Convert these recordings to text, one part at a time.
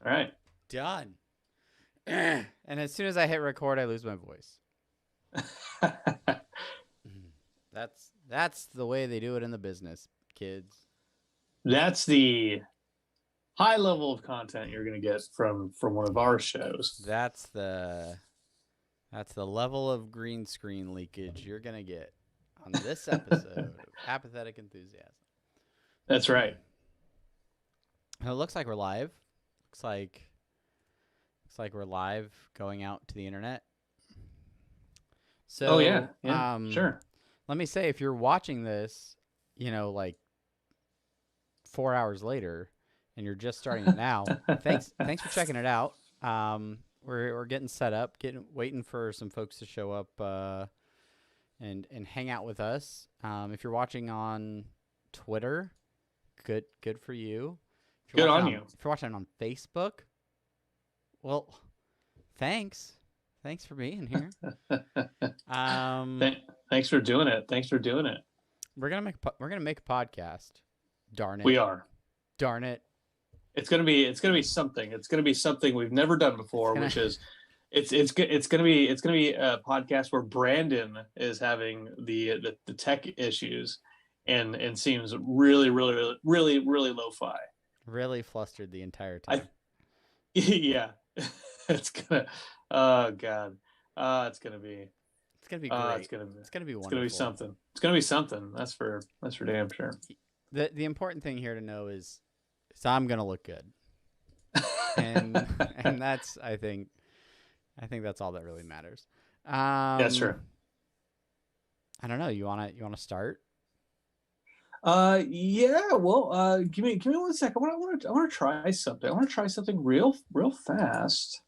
All right. Done. And as soon as I hit record, I lose my voice. That's the way they do it in the business, kids. That's the high level of content you're going to get from one of our shows. That's the level of green screen leakage you're gonna get on this episode of Apathetic Enthusiasm. That's right. It looks like we're live. Looks like we're live going out to the internet. So, Oh yeah, sure. let me say, if you're watching this, like 4 hours later, and you're just starting it now, thanks for checking it out. We're getting set up, waiting for some folks to show up and hang out with us. If you're watching on Twitter, good for you. If you're Good watching on you. If you're watching on Facebook, well, thanks for being here. Thanks for doing it. Thanks for doing it. We're gonna make a podcast. Darn it. We are. Darn it. It's gonna be something. It's gonna be something we've never done before, which is it's gonna be a podcast where Brandon is having the tech issues and seems really lo-fi. Really flustered the entire time. Yeah. It's gonna oh god. It's gonna be great. it's gonna be wonderful. It's gonna be something. It's gonna be something. That's for damn sure. The important thing here to know is I'm gonna look good. and that's I think that's all that really matters. That's true. I don't know. You wanna start? Yeah. Well, give me 1 second. I want to try something. I want to try something real fast.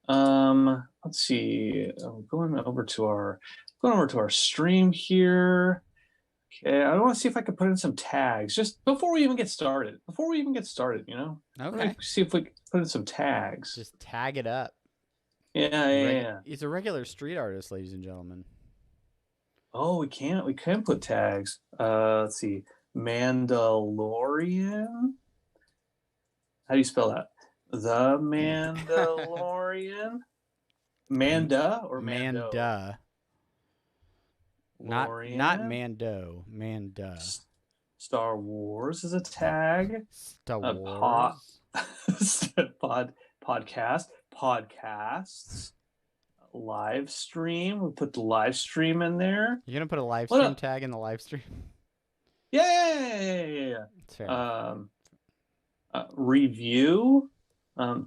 Let's see. I'm going over to our stream here. Okay, I want to see if I can put in some tags just before we even get started. Okay. See if we can put in some tags. Just tag it up. Yeah. He's a regular street artist, ladies and gentlemen. Oh, we can put tags. Let's see. Mandalorian. How do you spell that? The Mandalorian. Manda or Mando? Manda. Not Mando. Manda. Star Wars is a tag. Star Wars. Podcasts. Live stream. We'll put the live stream in there. You're gonna put a live stream tag in the live stream? Yeah. Fair. Review.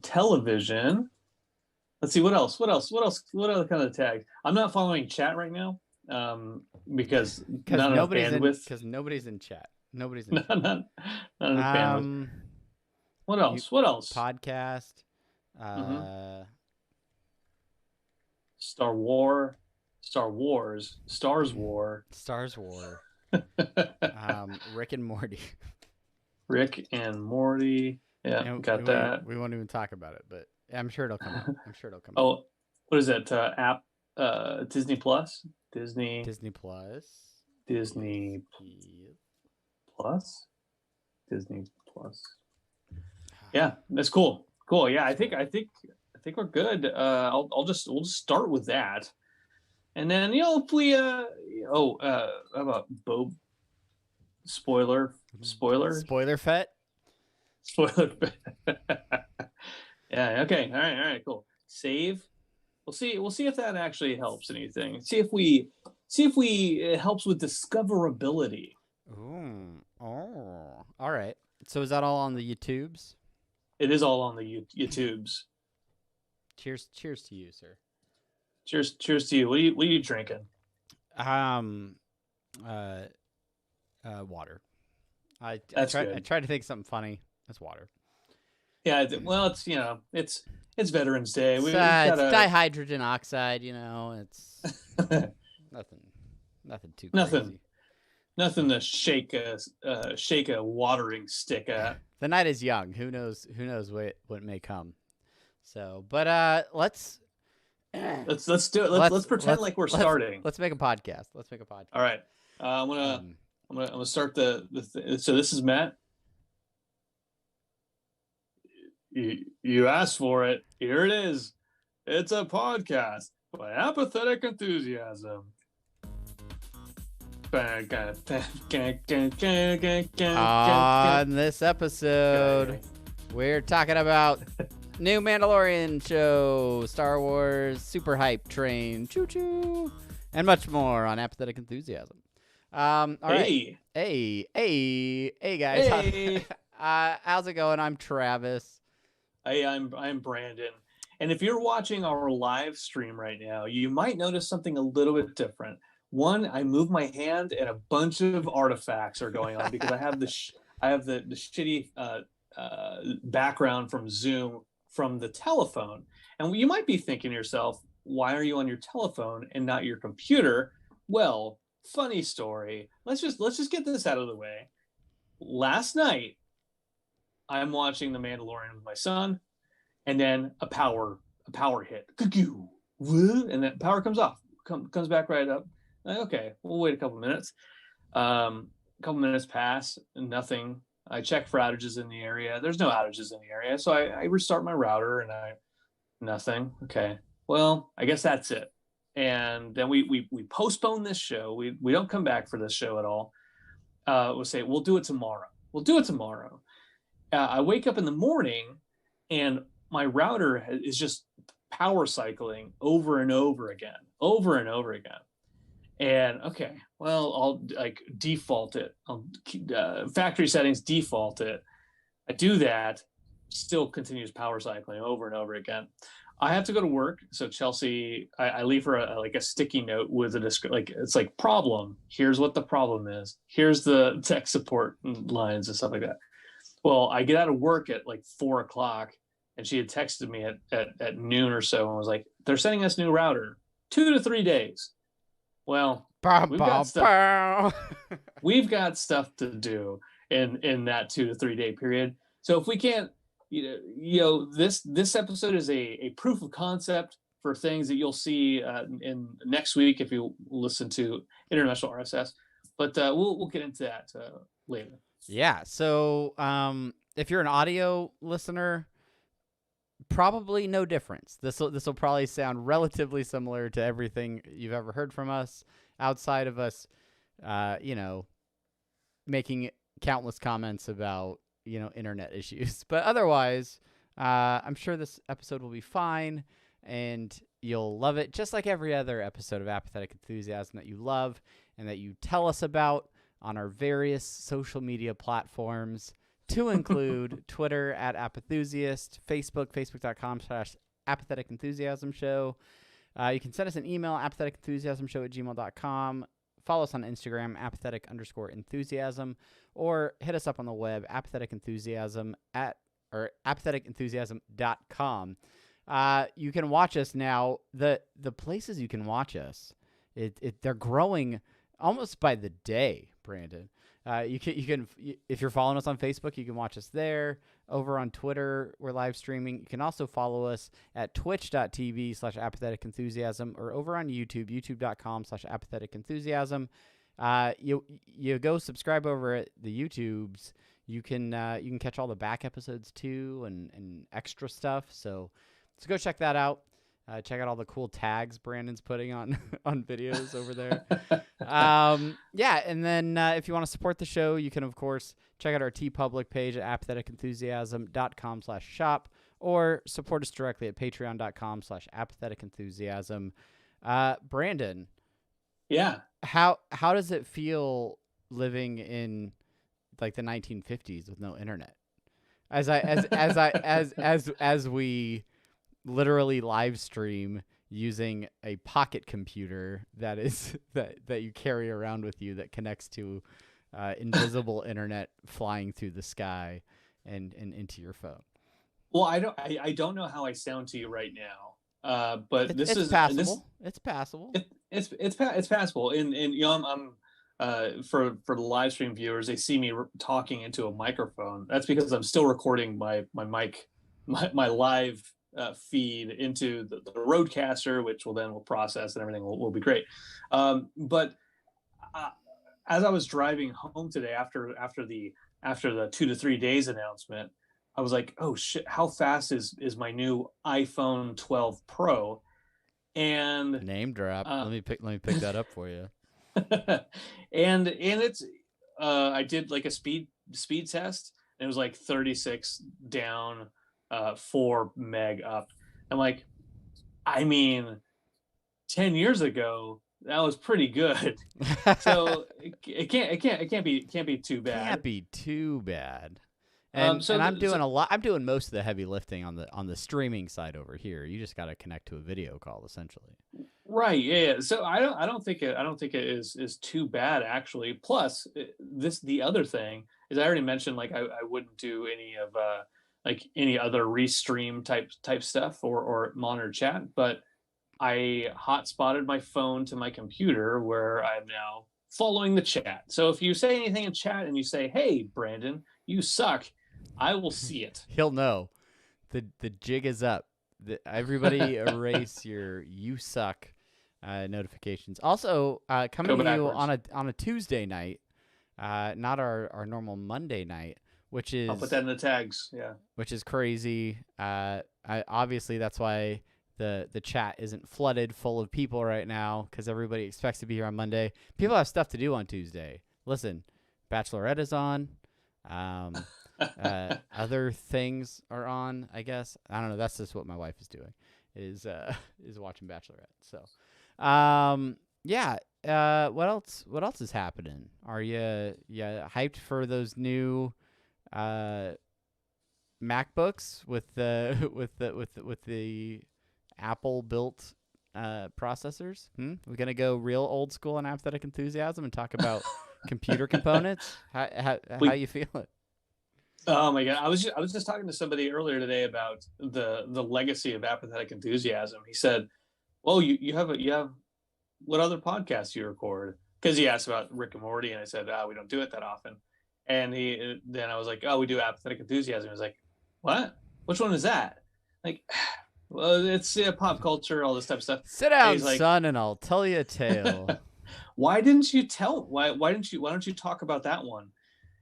Television. Let's see what else. What other kind of tags? I'm not following chat right now. Because nobody's in chat. Nobody's in chat. Not enough bandwidth. What else? Podcast. Star Wars. Rick and Morty. Yeah, got that. We won't even talk about it, but I'm sure it'll come up. Oh, what is that app? Disney Plus. Disney Plus. Yeah, that's cool. Yeah, I think we're good. We'll just start with that, and then if we how about Bob? Spoiler fett. Yeah. Okay. All right. Cool. Save. We'll see if that actually helps anything. See if it helps with discoverability. Ooh. Oh. All right. So is that all on the YouTubes? It is all on the YouTubes. Cheers to you, sir. Cheers to you. What are you drinking? Water. I tried to think something funny. That's water. Yeah, well, it's Veterans Day. It's dihydrogen oxide. It's nothing too crazy. Nothing to shake a watering stick at. The night is young. Who knows what may come. So, but let's do it. Let's pretend like we're starting. Let's make a podcast. All right. I'm gonna start so this is Matt. you asked for it. Here it is. It's a podcast by Apathetic Enthusiasm. On this episode, we're talking about new Mandalorian show, Star Wars super hype train, choo choo, and much more on Apathetic Enthusiasm. All right. Hey, guys. Hey. How's it going? I'm Travis. Hey, I'm Brandon. And if you're watching our live stream right now, you might notice something a little bit different. One, I moved my hand, and a bunch of artifacts are going on because I have the shitty background from Zoom from the telephone. And you might be thinking to yourself, why are you on your telephone and not your computer? Well, funny story. Let's just get this out of the way. Last night, I'm watching The Mandalorian with my son, and then a power hit, and then power comes off, comes back right up. Like, okay, we'll wait a couple minutes. A couple minutes pass, nothing. I check for outages in the area. There's no outages in the area, so I restart my router, and nothing. Okay, well, I guess that's it. And then we postpone this show. We don't come back for this show at all. We'll say we'll do it tomorrow. I wake up in the morning, and my router is just power cycling over and over again. And okay, well, I'll like default it. Factory settings, default it. I do that, still continues power cycling over and over again. I have to go to work, so Chelsea, I leave her a sticky note with it's like problem. Here's what the problem is. Here's the tech support lines and stuff like that. Well, I get out of work at like 4:00, and she had texted me at noon or so and was like, they're sending us new router, 2 to 3 days. Well, we've got stuff to do in that 2 to 3 day period. So if we can't, this episode is a proof of concept for things that you'll see in next week if you listen to International RSS. But we'll get into that later. Yeah. So if you're an audio listener, probably no difference. This will probably sound relatively similar to everything you've ever heard from us, outside of us, making countless comments about internet issues. But otherwise, I'm sure this episode will be fine, and you'll love it, just like every other episode of Apathetic Enthusiasm that you love and that you tell us about on our various social media platforms, to include Twitter at Apathusiast, Facebook, facebook.com/Apathetic Enthusiasm Show. You can send us an email, apatheticenthusiasmshow@gmail.com. Follow us on Instagram, apathetic_enthusiasm, or hit us up on the web, apatheticenthusiasm.com. You can watch us now. The places you can watch us, they're growing almost by the day, Brandon. You can if you're following us on Facebook, you can watch us there. Over on Twitter, we're live streaming. You can also follow us at twitch.tv/apatheticenthusiasm, or over on YouTube, youtube.com/apatheticenthusiasm. You go subscribe over at the YouTubes. You can catch all the back episodes too, and extra stuff. So go check that out. Check out all the cool tags Brandon's putting on videos over there. Yeah, and then if you want to support the show, you can, of course, check out our TeePublic page at apatheticenthusiasm.com/shop, or support us directly at patreon.com/apatheticenthusiasm. Brandon. Yeah. How does it feel living in like the 1950s with no internet? As we literally live stream using a pocket computer that you carry around with you, that connects to invisible internet flying through the sky and into your phone. Well, I don't know how I sound to you right now, but it's passable. It's passable. It's passable. And I'm for the live stream viewers, they see me talking into a microphone. That's because I'm still recording my mic, my live feed into the Rodecaster, which will process, and everything will be great. But as I was driving home today after the 2 to 3 days announcement, I was like, oh shit, how fast is my new iPhone 12 Pro? And Name drop. uh, Let me pick that up for you. and it's I did like a speed test, and it was like 36 down, 4 meg up. I'm like, I mean, 10 years ago that was pretty good. So it can't be too Can't bad. be too bad. Um, And so I'm the, doing so a lot. I'm doing most of the heavy lifting on the streaming side over here. You just got to connect to a video call essentially. Right, yeah. So I don't think it is too bad actually. Plus, the other thing is I already mentioned like I wouldn't do any of like any other restream type stuff or monitor chat, but I hotspotted my phone to my computer where I'm now following the chat. So if you say anything in chat and you say, "Hey, Brandon, you suck," I will see it. He'll know. The jig is up. Everybody erase your "you suck" notifications. Also, coming Go to you backwards. on a Tuesday night, not our normal Monday night, I'll put that in the tags. Yeah. which is crazy. Obviously that's why the chat isn't flooded full of people right now because everybody expects to be here on Monday. People have stuff to do on Tuesday. Listen, Bachelorette is on. Um, other things are on. I guess I don't know. That's just what my wife is doing. Is is watching Bachelorette. So, yeah. What else? What else is happening? Are you hyped for those new uh MacBooks with the with the Apple built processors? We're gonna go real old school on apathetic enthusiasm and talk about computer components. How we you feeling? Oh my God. I was just talking to somebody earlier today about the legacy of apathetic enthusiasm. He said, "Well, you have what other podcasts you record?" Because he asked about Rick and Morty, and I said, "We don't do it that often." And then I was like, "Oh, we do apathetic enthusiasm." He was like, "What? Which one is that?" Like, well, it's pop culture, all this type of stuff. Sit And down, he's like, son, and I'll tell you a tale. why didn't you talk about that one?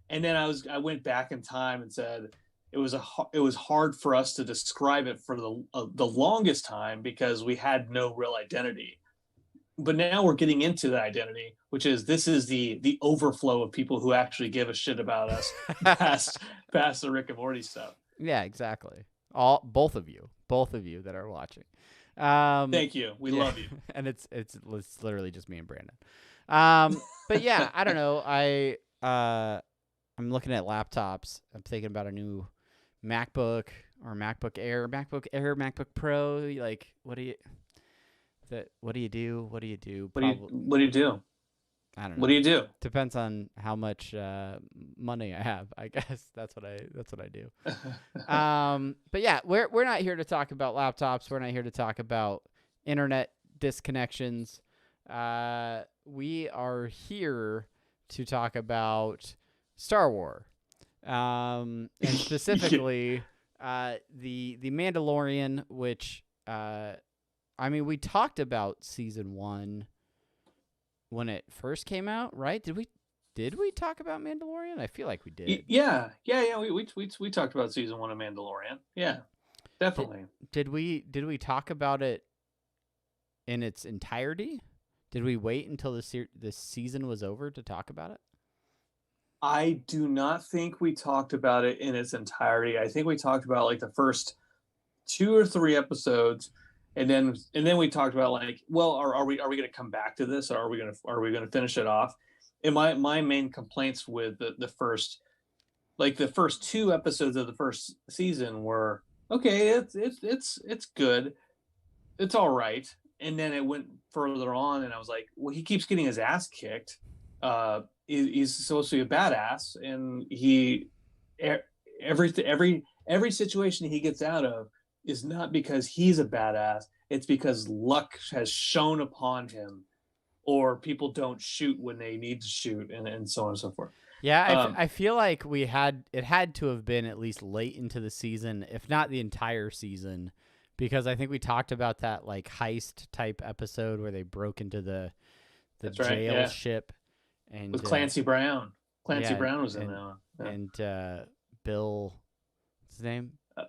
And then I went back in time and said it was hard for us to describe it for the longest time because we had no real identity. But now we're getting into the identity, which is this is the overflow of people who actually give a shit about us past the Rick and Morty stuff. Yeah, exactly. Both of you that are watching. Thank you. We Yeah, love you. and it's literally just me and Brandon. But yeah, I don't know. I'm looking at laptops. I'm thinking about a new MacBook or MacBook Air, MacBook Pro. Like, what do you do? What do you do? What do you Probably, what do you do? I don't What do know. you do? Depends on how much money I have. I guess that's what I do. But yeah, we're not here to talk about laptops. We're not here to talk about internet disconnections. We are here to talk about Star Wars, and specifically the Mandalorian, which I mean, we talked about season 1 when it first came out, right? Did we talk about Mandalorian? I feel like we did. Yeah. We talked about season 1 of Mandalorian. Yeah, Did, definitely. did we talk about it in its entirety? Did we wait until the season was over to talk about it? I do not think we talked about it in its entirety. I think we talked about like the first 2 or 3 episodes, and then we talked about like, well, are we going to come back to this, or are we going to finish it off? And my main complaints with the first 2 episodes of the first season were okay. It's good. It's all right. And then it went further on, and I was like, well, he keeps getting his ass kicked. He's supposed to be a badass, and every situation he gets out of is not because he's a badass. It's because luck has shown upon him, or people don't shoot when they need to shoot, and so on and so forth. Yeah, Um, I feel like it had to have been at least late into the season, if not the entire season, because I think we talked about that like heist type episode where they broke into the that's right. jail Yeah, ship and with Clancy Brown. Clancy yeah, Brown was in and that one. Yeah. and Bill his name? Uh,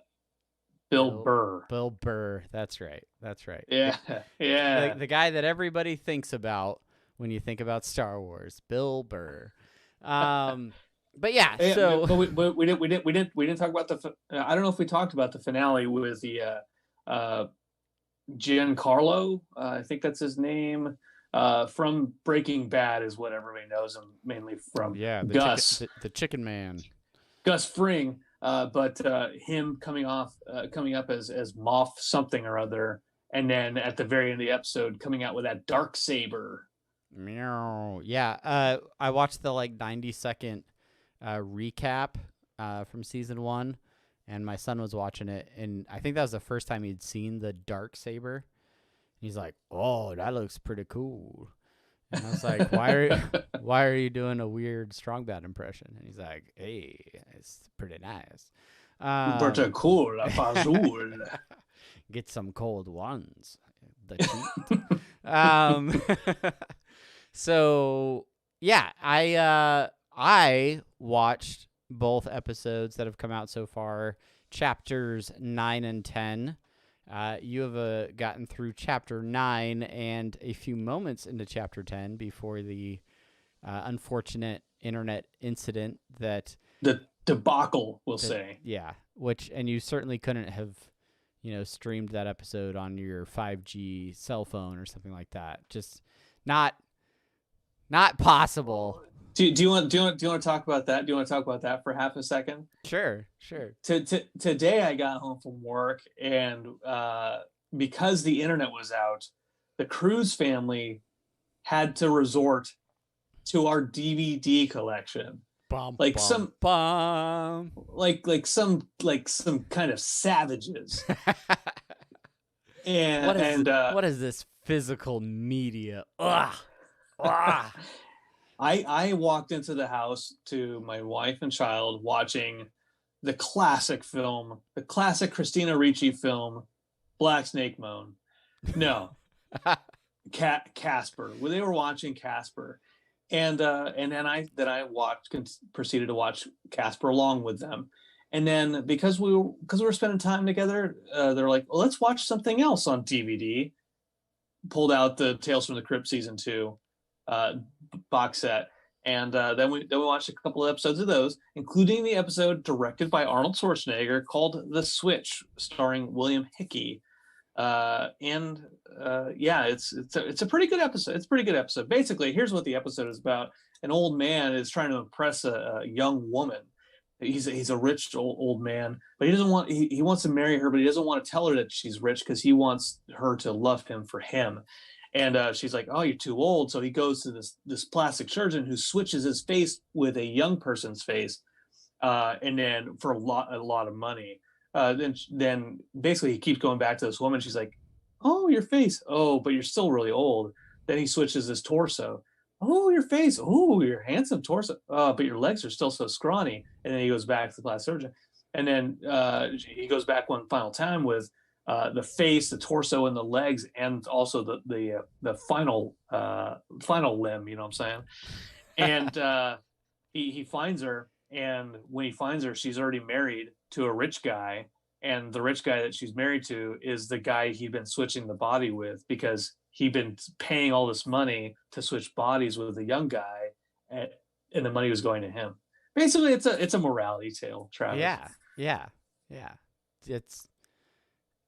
Bill Bill Burr. Bill Burr. That's right. That's right. Yeah, yeah. The guy that everybody thinks about when you think about Star Wars, Bill Burr. But yeah, Yeah, so but we didn't talk about I don't know if we talked about the finale with the Giancarlo. I think that's his name. From Breaking Bad is what everybody knows him mainly from. yeah, Gus the Chicken Man. Gus Fring, but him coming up as Moff something or other, and then at the very end of the episode coming out with that dark saber. Meow. Yeah, I watched the like 90-second recap from season 1, and my son was watching it, and I think that was the first time he'd seen the dark saber. He's like, "Oh, that looks pretty cool." And I was like, why are you doing a weird strong bad impression? And he's like, "Hey, it's pretty nice. Pretty cool, Fazul. Get some cold ones. The cheat." um, so yeah, I watched both episodes that have come out so far, chapters 9 and 10. You have gotten through chapter 9 and a few moments into chapter 10 before the unfortunate internet incident that The debacle, we'll say. Yeah, and you certainly couldn't have, streamed that episode on your 5G cell phone or something like that. Just not possible. Do you want to talk about that? Do you want to talk about that for half a second? Sure. Today I got home from work, and because the internet was out, the Cruz family had to resort to our DVD collection. Like some kind of savages. What is this physical media? Ugh. Ugh. I walked into the house to my wife and child watching the classic Christina Ricci film, Black Snake Moan. No, Casper. Well, they were watching Casper, and then I proceeded to watch Casper along with them. And then because we were spending time together, they're like, well, let's watch something else on DVD. Pulled out the Tales from the Crypt season 2 box set, and then we watched a couple of episodes of those, including the episode directed by Arnold Schwarzenegger called "The Switch," starring William Hickey. Yeah, it's a pretty good episode. It's a pretty good episode. Basically, here's what the episode is about: an old man is trying to impress a young woman. He's a rich old man, but he wants to marry her, but he doesn't want to tell her that she's rich because he wants her to love him for him. And she's like, "Oh, you're too old." So he goes to this plastic surgeon who switches his face with a young person's face, and then for a lot of money. Then basically he keeps going back to this woman. She's like, "Oh, your face. Oh, but you're still really old." Then he switches his torso. "Oh, your face. Oh, your handsome torso. But your legs are still so scrawny." And then he goes back to the plastic surgeon, and then he goes back one final time with the face, the torso, and the legs, and also the final limb. You know what I'm saying? And he finds her, and when he finds her, she's already married to a rich guy, and the rich guy that she's married to is the guy he'd been switching the body with because he'd been paying all this money to switch bodies with the young guy, and the money was going to him. Basically, it's a morality tale, Travis. Yeah.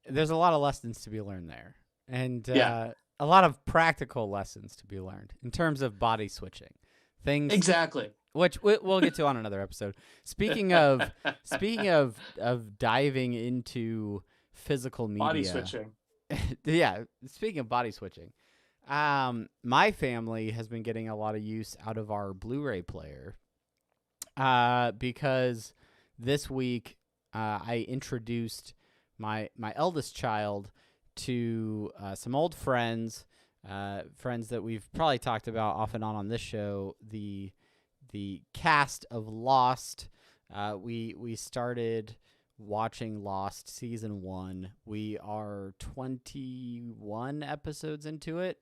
There's a lot of lessons to be learned there, and a lot of practical lessons to be learned in terms of body switching things. Exactly. Which we'll get to on another episode. Speaking of diving into physical media, body switching. Yeah, speaking of body switching, my family has been getting a lot of use out of our Blu-ray player because this week I introduced my eldest child to some old friends that we've probably talked about off and on this show. The cast of Lost. We started watching Lost season 1. We are 21 episodes into it.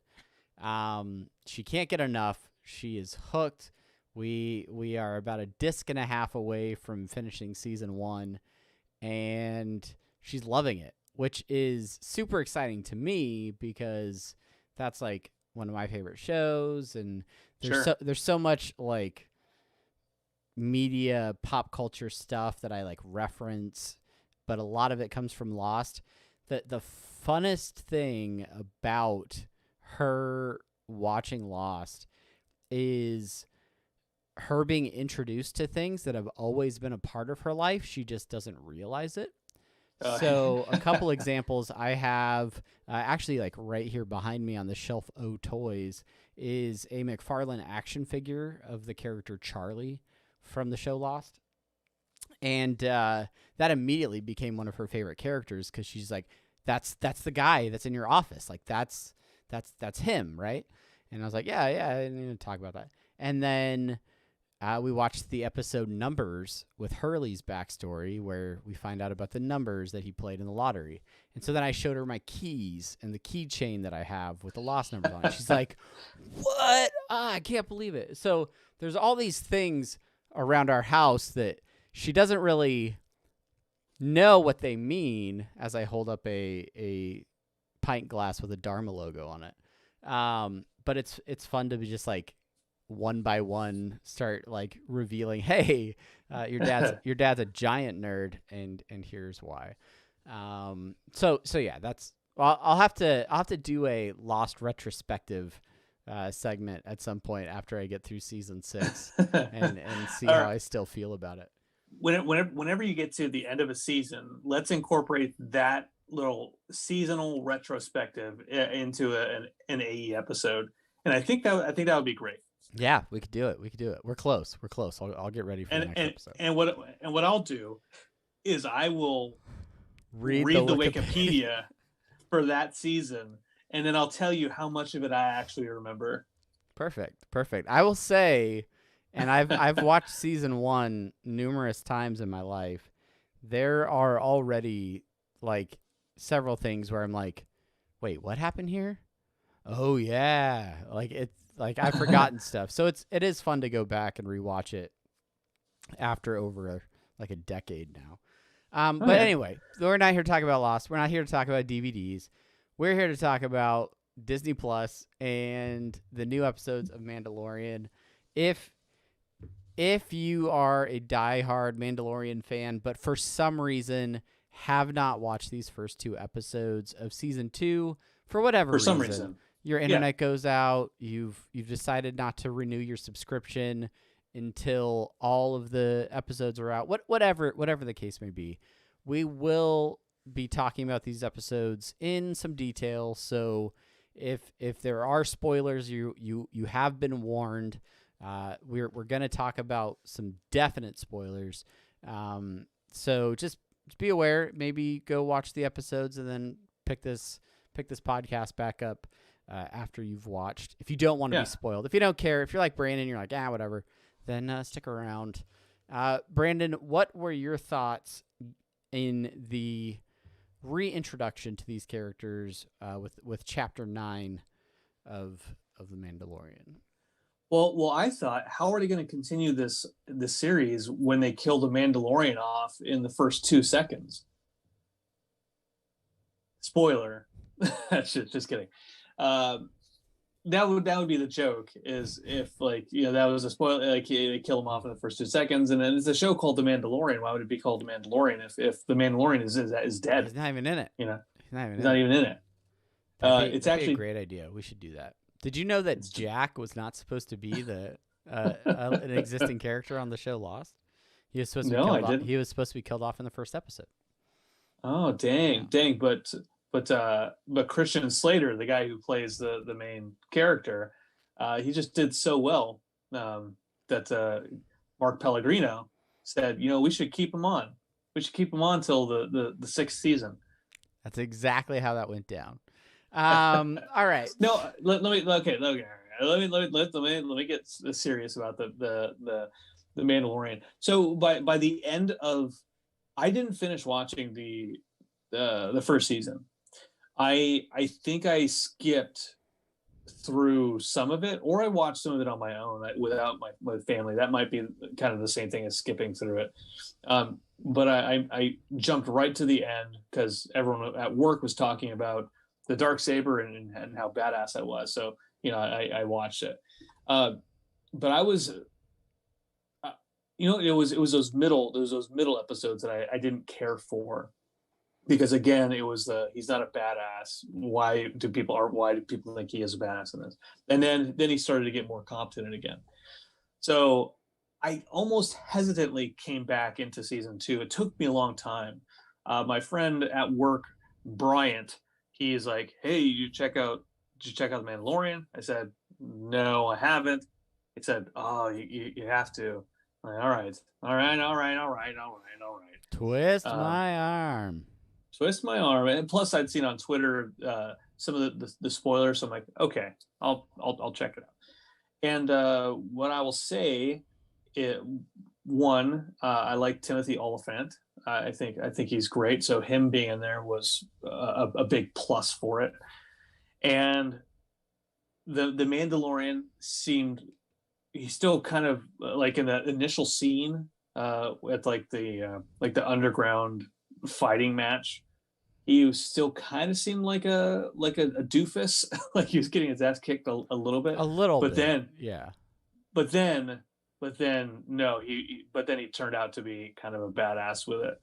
She can't get enough. She is hooked. We are about a disc and a half away from finishing season 1, and she's loving it, which is super exciting to me because that's like one of my favorite shows, and Sure. there's so much like media pop culture stuff that I like reference, but a lot of it comes from Lost. The funnest thing about her watching Lost is her being introduced to things that have always been a part of her life. She just doesn't realize it. Uh, So a couple examples I have actually like right here behind me on the shelf O Toys is a McFarlane action figure of the character Charlie from the show Lost. And that immediately became one of her favorite characters because she's like, that's the guy that's in your office. Like that's him, right? And I was like, yeah, I didn't even talk about that. And then we watched the episode Numbers with Hurley's backstory, where we find out about the numbers that he played in the lottery. And so then I showed her my keys and the keychain that I have with the lost numbers on it. She's like, what? I can't believe it. So there's all these things around our house that she doesn't really know what they mean as I hold up a pint glass with a Dharma logo on it. But it's fun to be just like, one by one start like revealing, hey, your dad's a giant nerd, and here's why. So yeah, that's I'll have to do a Lost retrospective segment at some point after I get through season 6 and see how I still feel about it. Whenever you get to the end of a season, let's incorporate that little seasonal retrospective into an AE episode, and I think that would be great. Yeah, we could do it. We're close. I'll get ready for the next episode. And what I'll do is I will read the Wikipedia for that season, and then I'll tell you how much of it I actually remember. Perfect. I will say, and I've watched season 1 numerous times in my life. There are already like several things where I'm like, wait, what happened here? Oh yeah, like it's like I've forgotten stuff. So it is fun to go back and rewatch it after over like a decade now. But anyway, we're not here to talk about Lost. We're not here to talk about DVDs. We're here to talk about Disney Plus and the new episodes of Mandalorian. If you are a diehard Mandalorian fan, but for some reason have not watched these first 2 episodes of season 2 for whatever reason. Some reason. Your internet goes out, you've decided not to renew your subscription until all of the episodes are out. Whatever the case may be. We will be talking about these episodes in some detail. So if there are spoilers, you have been warned. We're going to talk about some definite spoilers. So just be aware, maybe go watch the episodes and then pick this podcast back up after you've watched. If you don't want to be spoiled, if you don't care, if you're like Brandon, you're like, whatever, then stick around. Brandon, what were your thoughts in the reintroduction to these characters with Chapter 9 of The Mandalorian? Well, I thought, how are they going to continue this series when they kill the Mandalorian off in the first 2 seconds? Spoiler. Just kidding. That would be the joke, is if that was a spoiler, like they kill him off in the first 2 seconds, and then it's a show called The Mandalorian. Why would it be called The Mandalorian if the Mandalorian is dead? He's not even in it. He's not even in it. It's actually a great idea. We should do that. Did you know that Jack was not supposed to be an existing character on the show Lost? He was supposed to be killed off. He was supposed to be killed off in the first episode. Oh, dang. But Christian Slater, the guy who plays the main character, he just did so well that Mark Pellegrino said, we should keep him on. We should keep him on till the 6th season. That's exactly how that went down. All right. No, let me get serious about the Mandalorian. So by the end of, I didn't finish watching the first season. I think I skipped through some of it, or I watched some of it on my own without my family. That might be kind of the same thing as skipping through it. But I jumped right to the end because everyone at work was talking about the dark saber and how badass I was. So I watched it. But I was, it was those middle episodes that I didn't care for because again it was he's not a badass. Why do people think he is a badass in this? And then he started to get more competent again. So I almost hesitantly came back into season 2. It took me a long time. My friend at work, Bryant, he's like, "Hey, did you check out the Mandalorian?" I said, "No, I haven't." He said, "Oh, you have to." I'm like, all right, all right, all right, all right, all right, all right. Twist my arm. Twist my arm, and plus I'd seen on Twitter some of the spoilers. So I'm like, okay, I'll check it out. And what I will say, it, one, I like Timothy Oliphant. I think he's great. So him being in there was a big plus for it. And the Mandalorian seemed he's still kind of like in that initial scene at like the underground fighting match. He still kind of seemed like a doofus, like he was getting his ass kicked a little bit. A little But bit, then, yeah. but then, but then, no, but then he turned out to be kind of a badass with it.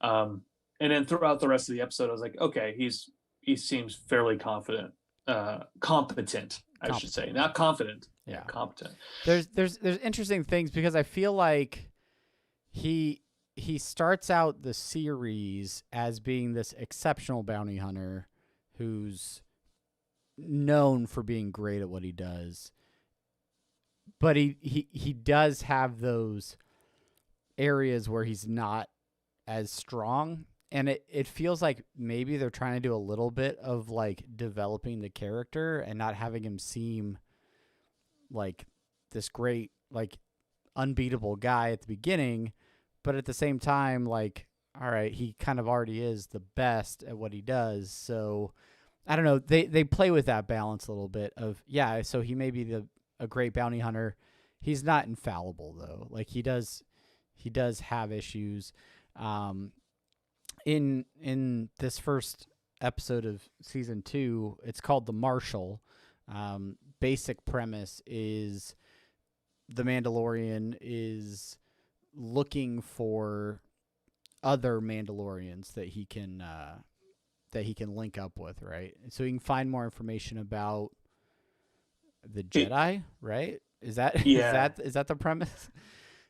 Um, and then throughout the rest of the episode, I was like, okay, he seems fairly competent, I should say, Competent. not confident, Yeah. competent. There's interesting things because I feel like he starts out the series as being this exceptional bounty hunter who's known for being great at what he does. But he does have those areas where he's not as strong. And it feels like maybe they're trying to do a little bit of like developing the character and not having him seem like this great, like unbeatable guy at the beginning. But at the same time, like, all right, he kind of already is the best at what he does. So I don't know. They play with that balance a little bit of, yeah, so he may be a great bounty hunter. He's not infallible though. Like he does have issues. In this first episode of season 2, it's called The Marshal. Basic premise is the Mandalorian is looking for other Mandalorians that he can link up with, right? So he can find more information about the Jedi, right? Is that Yeah. is that the premise?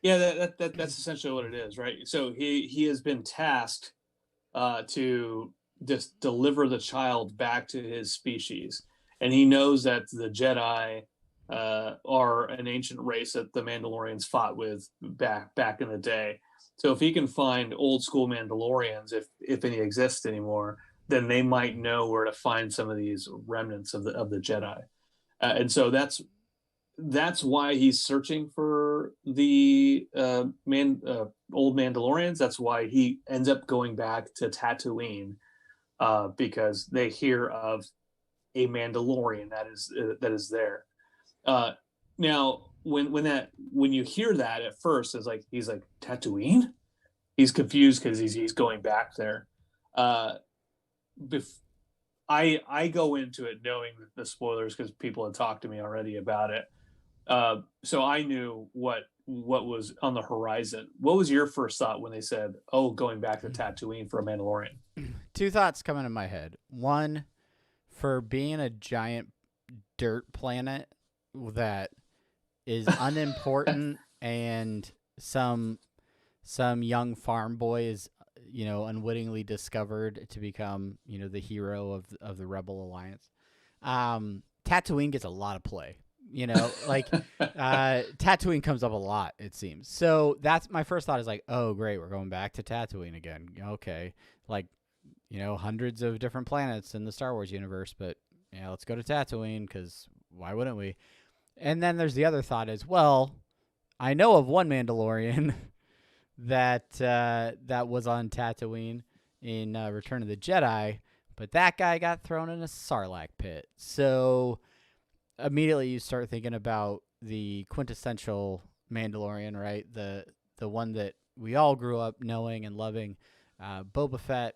Yeah, that's essentially what it is, right? So he has been tasked to just deliver the child back to his species, and he knows that the Jedi are an ancient race that the Mandalorians fought with back in the day. So if he can find old school Mandalorians, if any exist anymore, then they might know where to find some of these remnants of the Jedi. And so that's why he's searching for the old Mandalorians. That's why he ends up going back to Tatooine because they hear of a Mandalorian that is there. Now, when you hear that at first, it's like he's like Tatooine. He's confused because he's going back there. Uh, I go into it knowing the spoilers because people had talked to me already about it. So I knew what was on the horizon. What was your first thought when they said, "Oh, going back to Tatooine for a Mandalorian"? Two thoughts coming in my head. One, for being a giant dirt planet that is unimportant and some young farm boy is unwittingly discovered to become the hero of the Rebel Alliance. Tatooine gets a lot of play. Like Tatooine comes up a lot, it seems. So that's my first thought is like, oh, great, we're going back to Tatooine again. Okay. Like, hundreds of different planets in the Star Wars universe, but yeah, let's go to Tatooine because why wouldn't we? And then there's the other thought is, well, I know of one Mandalorian that was on Tatooine in Return of the Jedi, but that guy got thrown in a Sarlacc pit. So immediately you start thinking about the quintessential Mandalorian, right? The one that we all grew up knowing and loving, Boba Fett,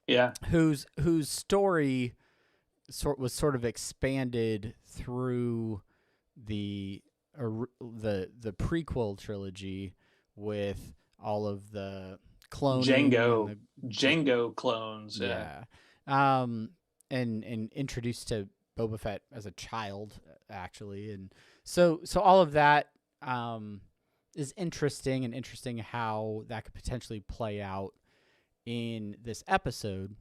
Yeah. whose story was sort of expanded through the the prequel trilogy with all of the cloning and Django, the Django clones. Yeah. yeah, and introduced to Boba Fett as a child actually, and so all of that is interesting, and interesting how that could potentially play out in this episode.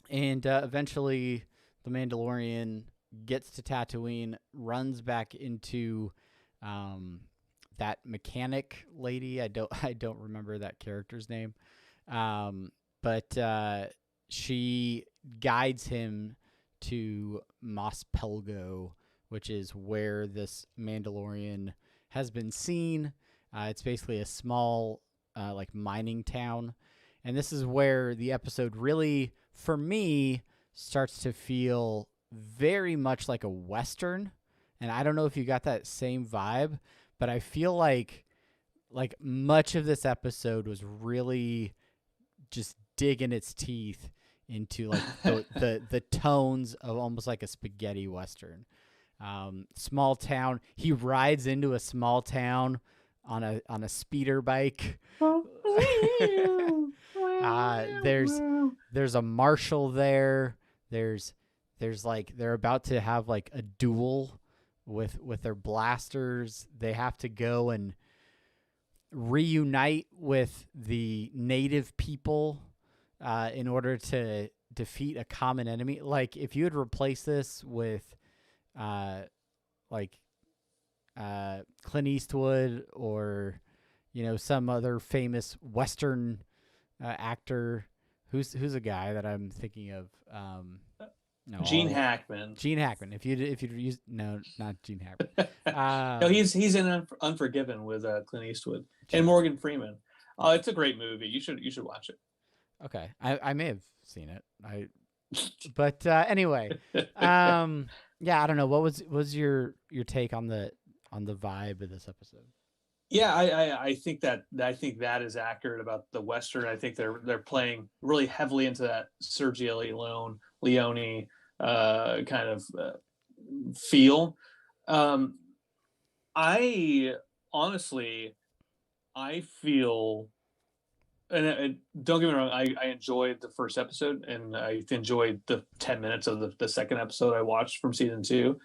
And eventually, the Mandalorian gets to Tatooine, runs back into um, that mechanic lady. I don't remember that character's name, but she guides him to Mos Pelgo, which is where this Mandalorian has been seen. It's basically a small, like mining town, and this is where the episode really, for me, starts to feel very much like a Western. And I don't know if you got that same vibe, but I feel like much of this episode was really just digging its teeth into like the tones of almost like a spaghetti Western. Small town. He rides into a small town on a speeder bike. There's a marshal there. There's like they're about to have like a duel with their blasters. They have to go and reunite with the native people in order to defeat a common enemy. Like if you had replaced this with like Clint Eastwood or some other famous Western actor. Who's a guy that I'm thinking of? No, Gene Hackman. Gene Hackman. If you use no, not Gene Hackman. No, he's in Unforgiven with Clint Eastwood and Morgan Freeman. Oh, it's a great movie. You should watch it. Okay, I may have seen it. But anyway, yeah, I don't know. What was your take on the vibe of this episode? Yeah, I think that is accurate about the Western. I think they're playing really heavily into that Sergio Leone kind of feel. I honestly, I feel, and don't get me wrong, I enjoyed the first episode, and I enjoyed the 10 minutes of the second episode I watched from season 2.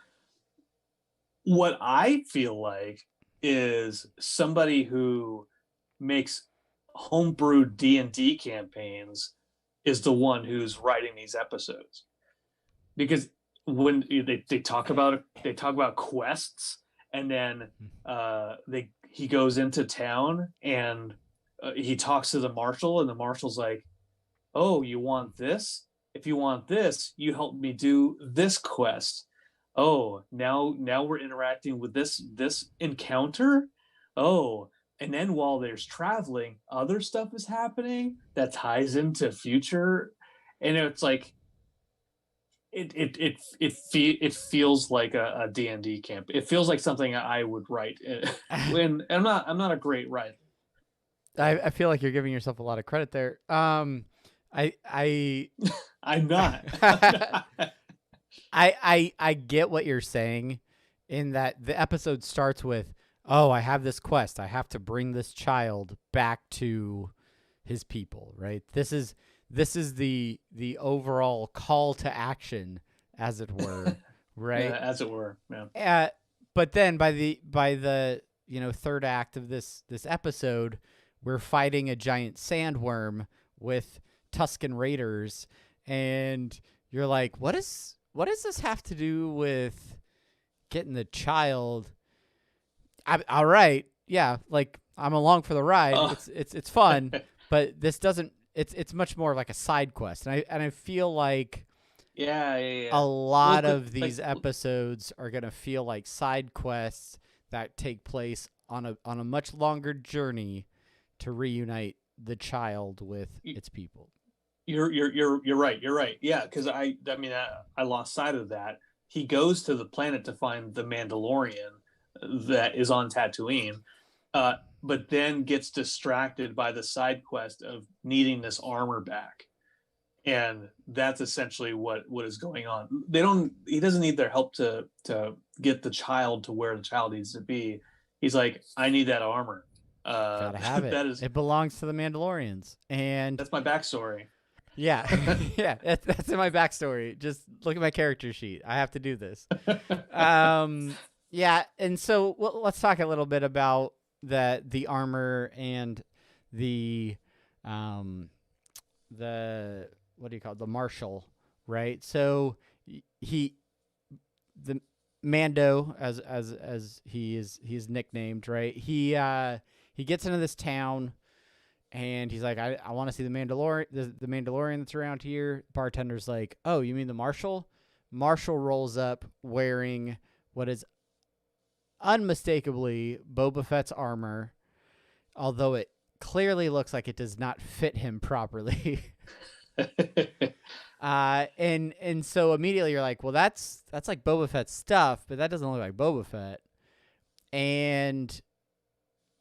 What I feel like is somebody who makes homebrewed D&D campaigns is the one who's writing these episodes, because when they talk about quests, and then he goes into town, and he talks to the marshal, and the marshal's like, oh, you want this? If you want this, you help me do this quest. Oh, now we're interacting with this encounter. Oh, and then while there's traveling, other stuff is happening that ties into future, and it's like it feels like a D&D camp. It feels like something I would write. When I'm not a great writer. I feel like you're giving yourself a lot of credit there. I I'm not. I get what you're saying, in that the episode starts with, oh, I have this quest. I have to bring this child back to his people, right? This is the overall call to action, as it were, right? Yeah, as it were. Yeah. But then by the third act of this episode, we're fighting a giant sandworm with Tusken Raiders, and you're like, what does this have to do with getting the child? All right, yeah, like I'm along for the ride. It's fun, but this doesn't. It's much more like a side quest, and I feel like a lot of these episodes are gonna feel like side quests that take place on a much longer journey to reunite the child with its people. You're right. You're right. Yeah, because I mean I lost sight of that. he goes to the planet to find the Mandalorian that is on Tatooine, but then gets distracted by the side quest of needing this armor back, and that's essentially what is going on. He doesn't need their help to get the child to where the child needs to be. He's like, I need that armor. Gotta have it. That is It belongs to the Mandalorians, and that's my backstory. yeah, yeah, that's in my backstory. Just look at my character sheet. I have to do this. Yeah, and so let's talk a little bit about the armor and the the what do you call it? The marshal, right? So he the Mando as he's nicknamed, right? He gets into this town and he's like, I want to see the Mandalorian that's around here. Bartender's like, oh, you mean the marshal? Marshal rolls up wearing what is unmistakably Boba Fett's armor, although it clearly looks like it does not fit him properly. And so immediately you're like, well, that's like Boba Fett's stuff, but that doesn't look like Boba Fett. And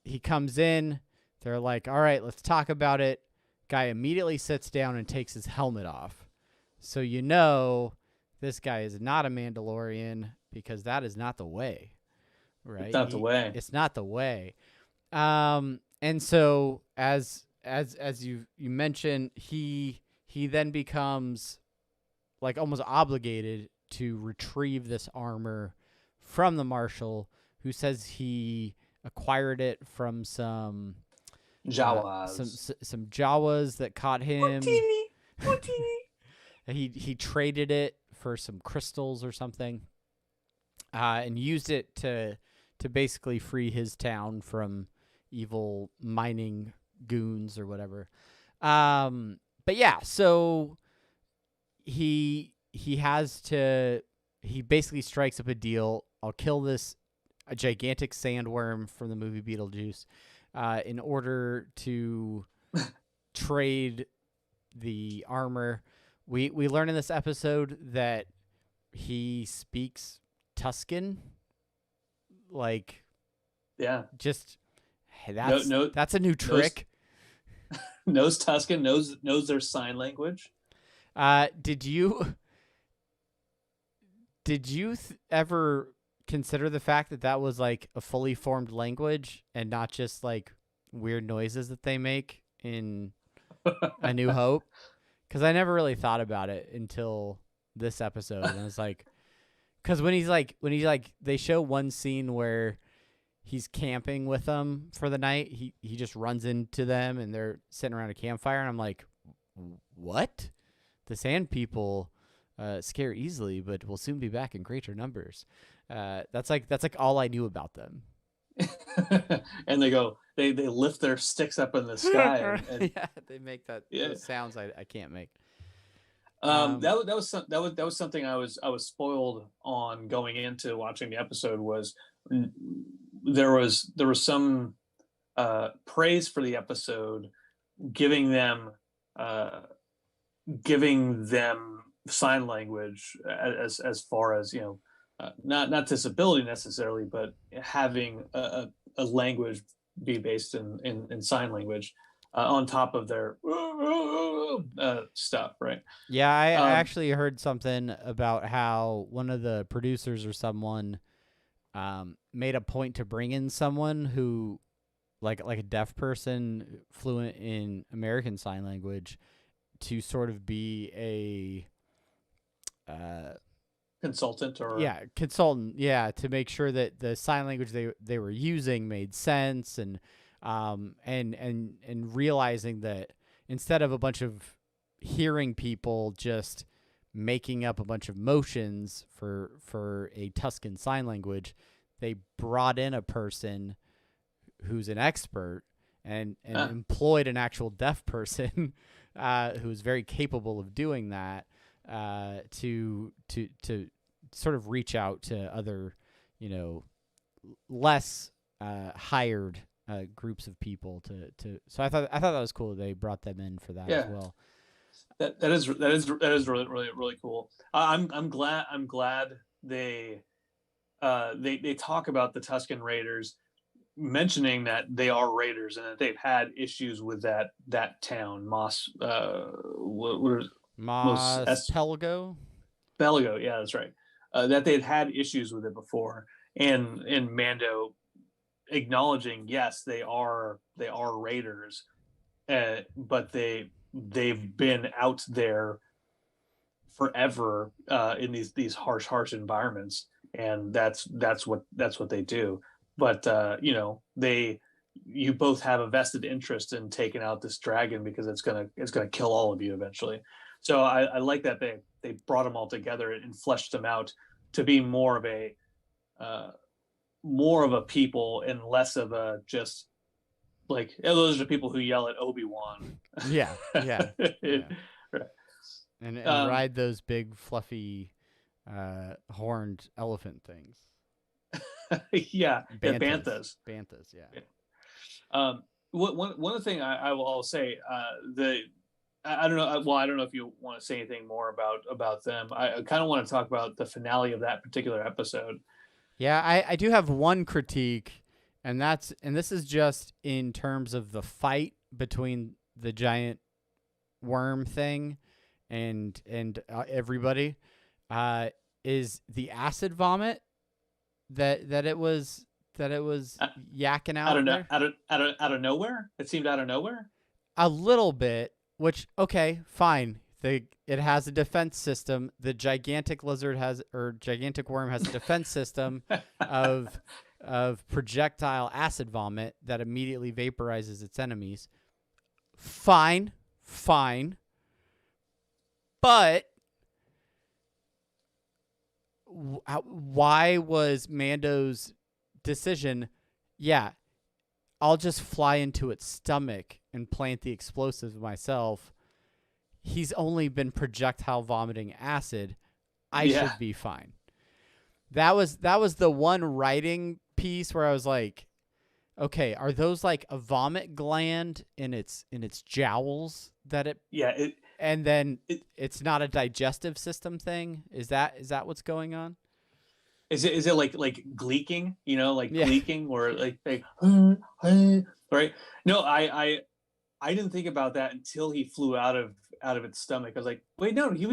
he comes in. They're like, all right, let's talk about it. Guy immediately sits down and takes his helmet off. So you know this guy is not a Mandalorian because that is not the way, right? It's not the way. It's not the way. And so as you mentioned, he then becomes like almost obligated to retrieve this armor from the marshal, who says he acquired it from some Jawas. Some Jawas that caught him. He traded it for some crystals or something, and used it to basically free his town from evil mining goons or whatever. But yeah, so he basically strikes up a deal. I'll kill a gigantic sandworm from the movie Beetlejuice in order to trade the armor. We learn in this episode that he speaks Tuscan. Like, yeah, just hey, that's a new trick. Knows Tuscan, knows their sign language. Did you ever consider the fact that was like a fully formed language and not just like weird noises that they make in A New Hope? Because I never really thought about it until this episode, and I was like, because when he's like, they show one scene where he's camping with them for the night. He just runs into them and they're sitting around a campfire, and I'm like, what? The sand people scare easily, but will soon be back in greater numbers. That's like all I knew about them. And they lift their sticks up in the sky. And yeah, they make those sounds I can't make. That was something I was spoiled on going into watching the episode. Was there was some praise for the episode, giving them sign language as far as, you know, not disability necessarily, but having a language be based in sign language on top of their stuff, right? Yeah, I actually heard something about how one of the producers or someone made a point to bring in someone who, like a deaf person fluent in American Sign Language, to sort of be a consultant to make sure that the sign language they were using made sense, and realizing that instead of a bunch of hearing people just making up a bunch of motions for a Tuscan Sign Language, they brought in a person who's an expert and employed an actual deaf person who's very capable of doing that to sort of reach out to other, you know, less hired groups of people to. So I thought that was cool. They brought them in for that as well. That is really really really cool. I'm glad they they talk about the Tusken Raiders, mentioning that they are raiders and that they've had issues with that town, Moss. What is Mos Mos S Pelgo. Belgo? Yeah, that's right. That they'd had issues with it before, and Mando acknowledging, yes, they are raiders, but they've been out there forever, in these harsh environments, and that's what they do. But you both have a vested interest in taking out this dragon because it's gonna kill all of you eventually. So I like that they brought them all together and fleshed them out to be uh, more of a people and less of a just like, oh, those are the people who yell at Obi-Wan. Yeah, yeah, yeah. Right. And um, ride those big fluffy horned elephant things. yeah, yeah, Banthas. banthas. Banthas, yeah. One thing I will say, the I don't know. Well, I don't know if you want to say anything more about them. I kind of want to talk about the finale of that particular episode. Yeah, I do have one critique, and this is just in terms of the fight between the giant worm thing and everybody, uh, is the acid vomit that it was Uh, yakking Out out of there out of nowhere, it seemed out of nowhere. a little bit. Which, okay, fine. It has a defense system. The gigantic lizard has, or gigantic worm has a defense system of projectile acid vomit that immediately vaporizes its enemies. Fine, fine, but why was Mando's decision? Yeah, I'll just fly into its stomach and plant the explosives myself. He's only been projectile vomiting acid. I Yeah. should be fine. That was the one writing piece where I was like, okay, are those like a vomit gland in its jowls that it, Yeah. and then It it's not a digestive system thing? Is that what's going on? is it like gleeking, like Yeah. gleeking, or like right? No, I didn't think about that until he flew out of its stomach. I was like, wait, no, it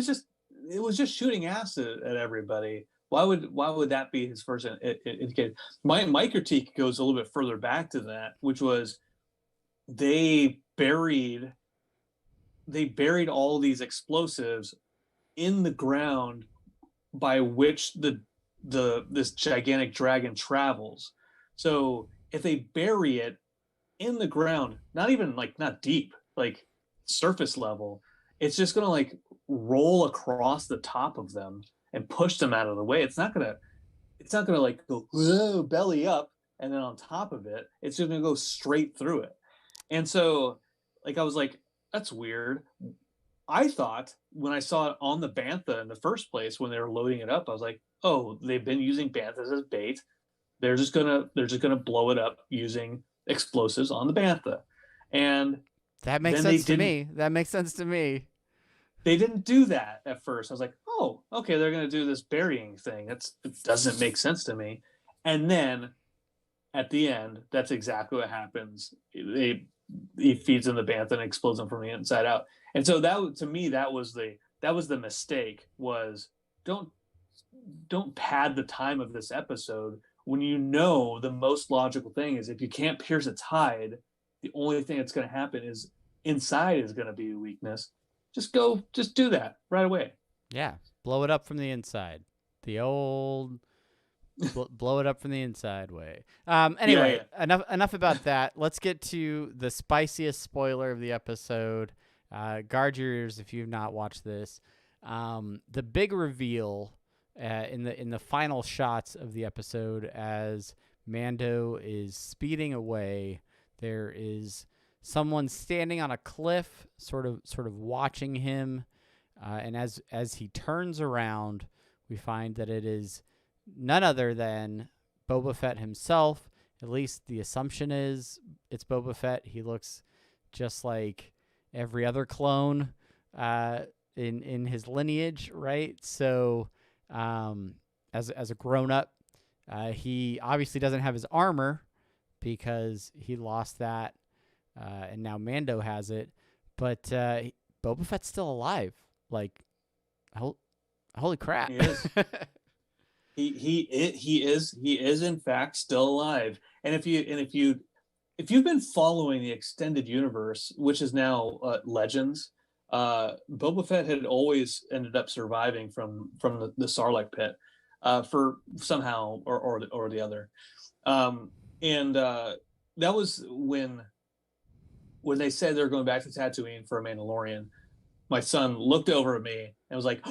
was just shooting acid at everybody. Why would that be his first indicator? My critique goes a little bit further back to that, which was they buried they buried all these explosives in the ground by which the this gigantic dragon travels. So if they bury it in the ground, not even like not deep, like surface level, it's just gonna like roll across the top of them and push them out of the way. It's not gonna like go, whoa, belly up and then on top of it, it's just gonna go straight through it. And so like I was like, that's weird. I thought when I saw it on the bantha in the first place when they were loading it up, I was like, oh, they've been using banthas as bait. They're just gonna blow it up using explosives on the bantha. And That makes then they sense to didn't me. That makes sense to me. they didn't do that at first. I was like, oh, okay, they're gonna do this burying thing. It doesn't make sense to me. And then at the end, that's exactly what happens. He feeds them the bantha and explodes them from the inside out. And so that, to me, that was the mistake, was don't don't pad the time of this episode when you know the most logical thing is if you can't pierce its hide, the only thing that's going to happen is inside is going to be a weakness. Just do that right away. Yeah, blow it up from the inside. The old blow it up from the inside way. Yeah, Anyway, yeah. enough about that. Let's get to the spiciest spoiler of the episode. Guard your ears if you've not watched this. The big reveal in the final shots of the episode, as Mando is speeding away, there is someone standing on a cliff, sort of watching him, and as he turns around, we find that it is none other than Boba Fett himself. At least the assumption is it's Boba Fett. He looks just like every other clone in his lineage, right? So as a grown up. He obviously doesn't have his armor because he lost that, and now Mando has it. But Boba Fett's still alive. Like, holy crap! He is. He is in fact still alive. And if you've been following the extended universe, which is now Legends, Boba Fett had always ended up surviving from the Sarlacc pit for somehow or the other. And that was when they said they're going back to Tatooine for a Mandalorian. My son looked over at me and was like,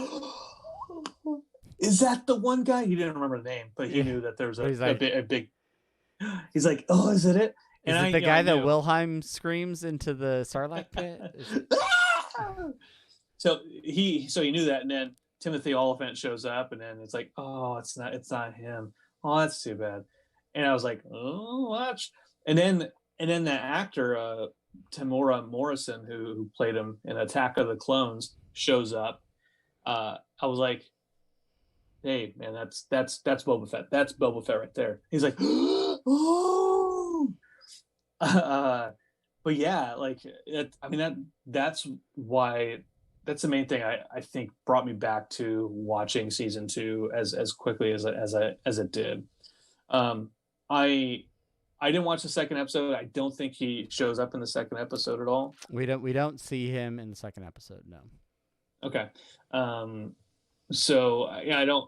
"Is that the one guy?" He didn't remember the name, but he knew that there was a big. He's like, "Oh, is it it?" Is it the guy that Wilhelm screams into the Sarlacc pit? So he knew that, and then Timothy Oliphant shows up, and then it's like, "Oh, it's not him. Oh, that's too bad." And I was like, "Oh, watch." And then that actor, Tamora Morrison, who played him in Attack of the Clones, shows up. I was like, "Hey, man, that's Boba Fett. That's Boba Fett right there." He's like, "Oh." But yeah, like that's why that's the main thing I think brought me back to watching season 2 as quickly as it did. I didn't watch the second episode. I don't think he shows up in the second episode at all. We don't see him in the second episode. No. Okay. So yeah, I don't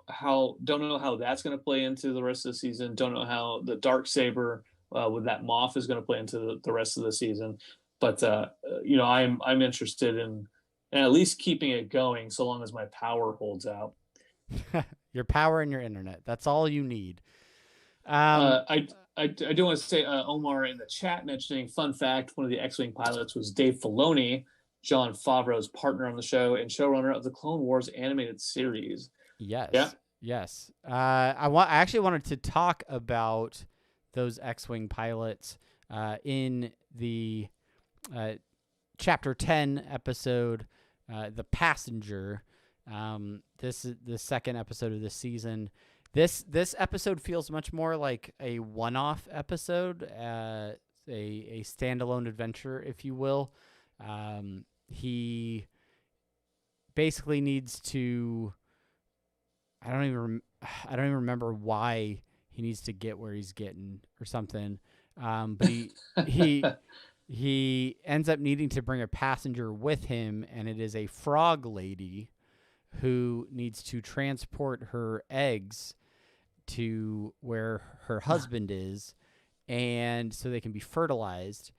know how that's going to play into the rest of the season. Don't know how the Darksaber with that Moff is going to play into the rest of the season. But I'm interested in at least keeping it going so long as my power holds out. Your power and your internet. That's all you need. I do want to say, Omar in the chat mentioning, fun fact, one of the X-Wing pilots was Dave Filoni, Jon Favreau's partner on the show and showrunner of the Clone Wars animated series. Yes. Yeah. Yes. I actually wanted to talk about those X-Wing pilots in the Chapter 10 episode, The Passenger. This is the second episode of this season. This episode feels much more like a one-off episode, a standalone adventure, if you will. He basically needs to. I don't even remember why he needs to get where he's getting or something. But he ends up needing to bring a passenger with him, and it is a frog lady who needs to transport her eggs to where her husband is, and so they can be fertilized,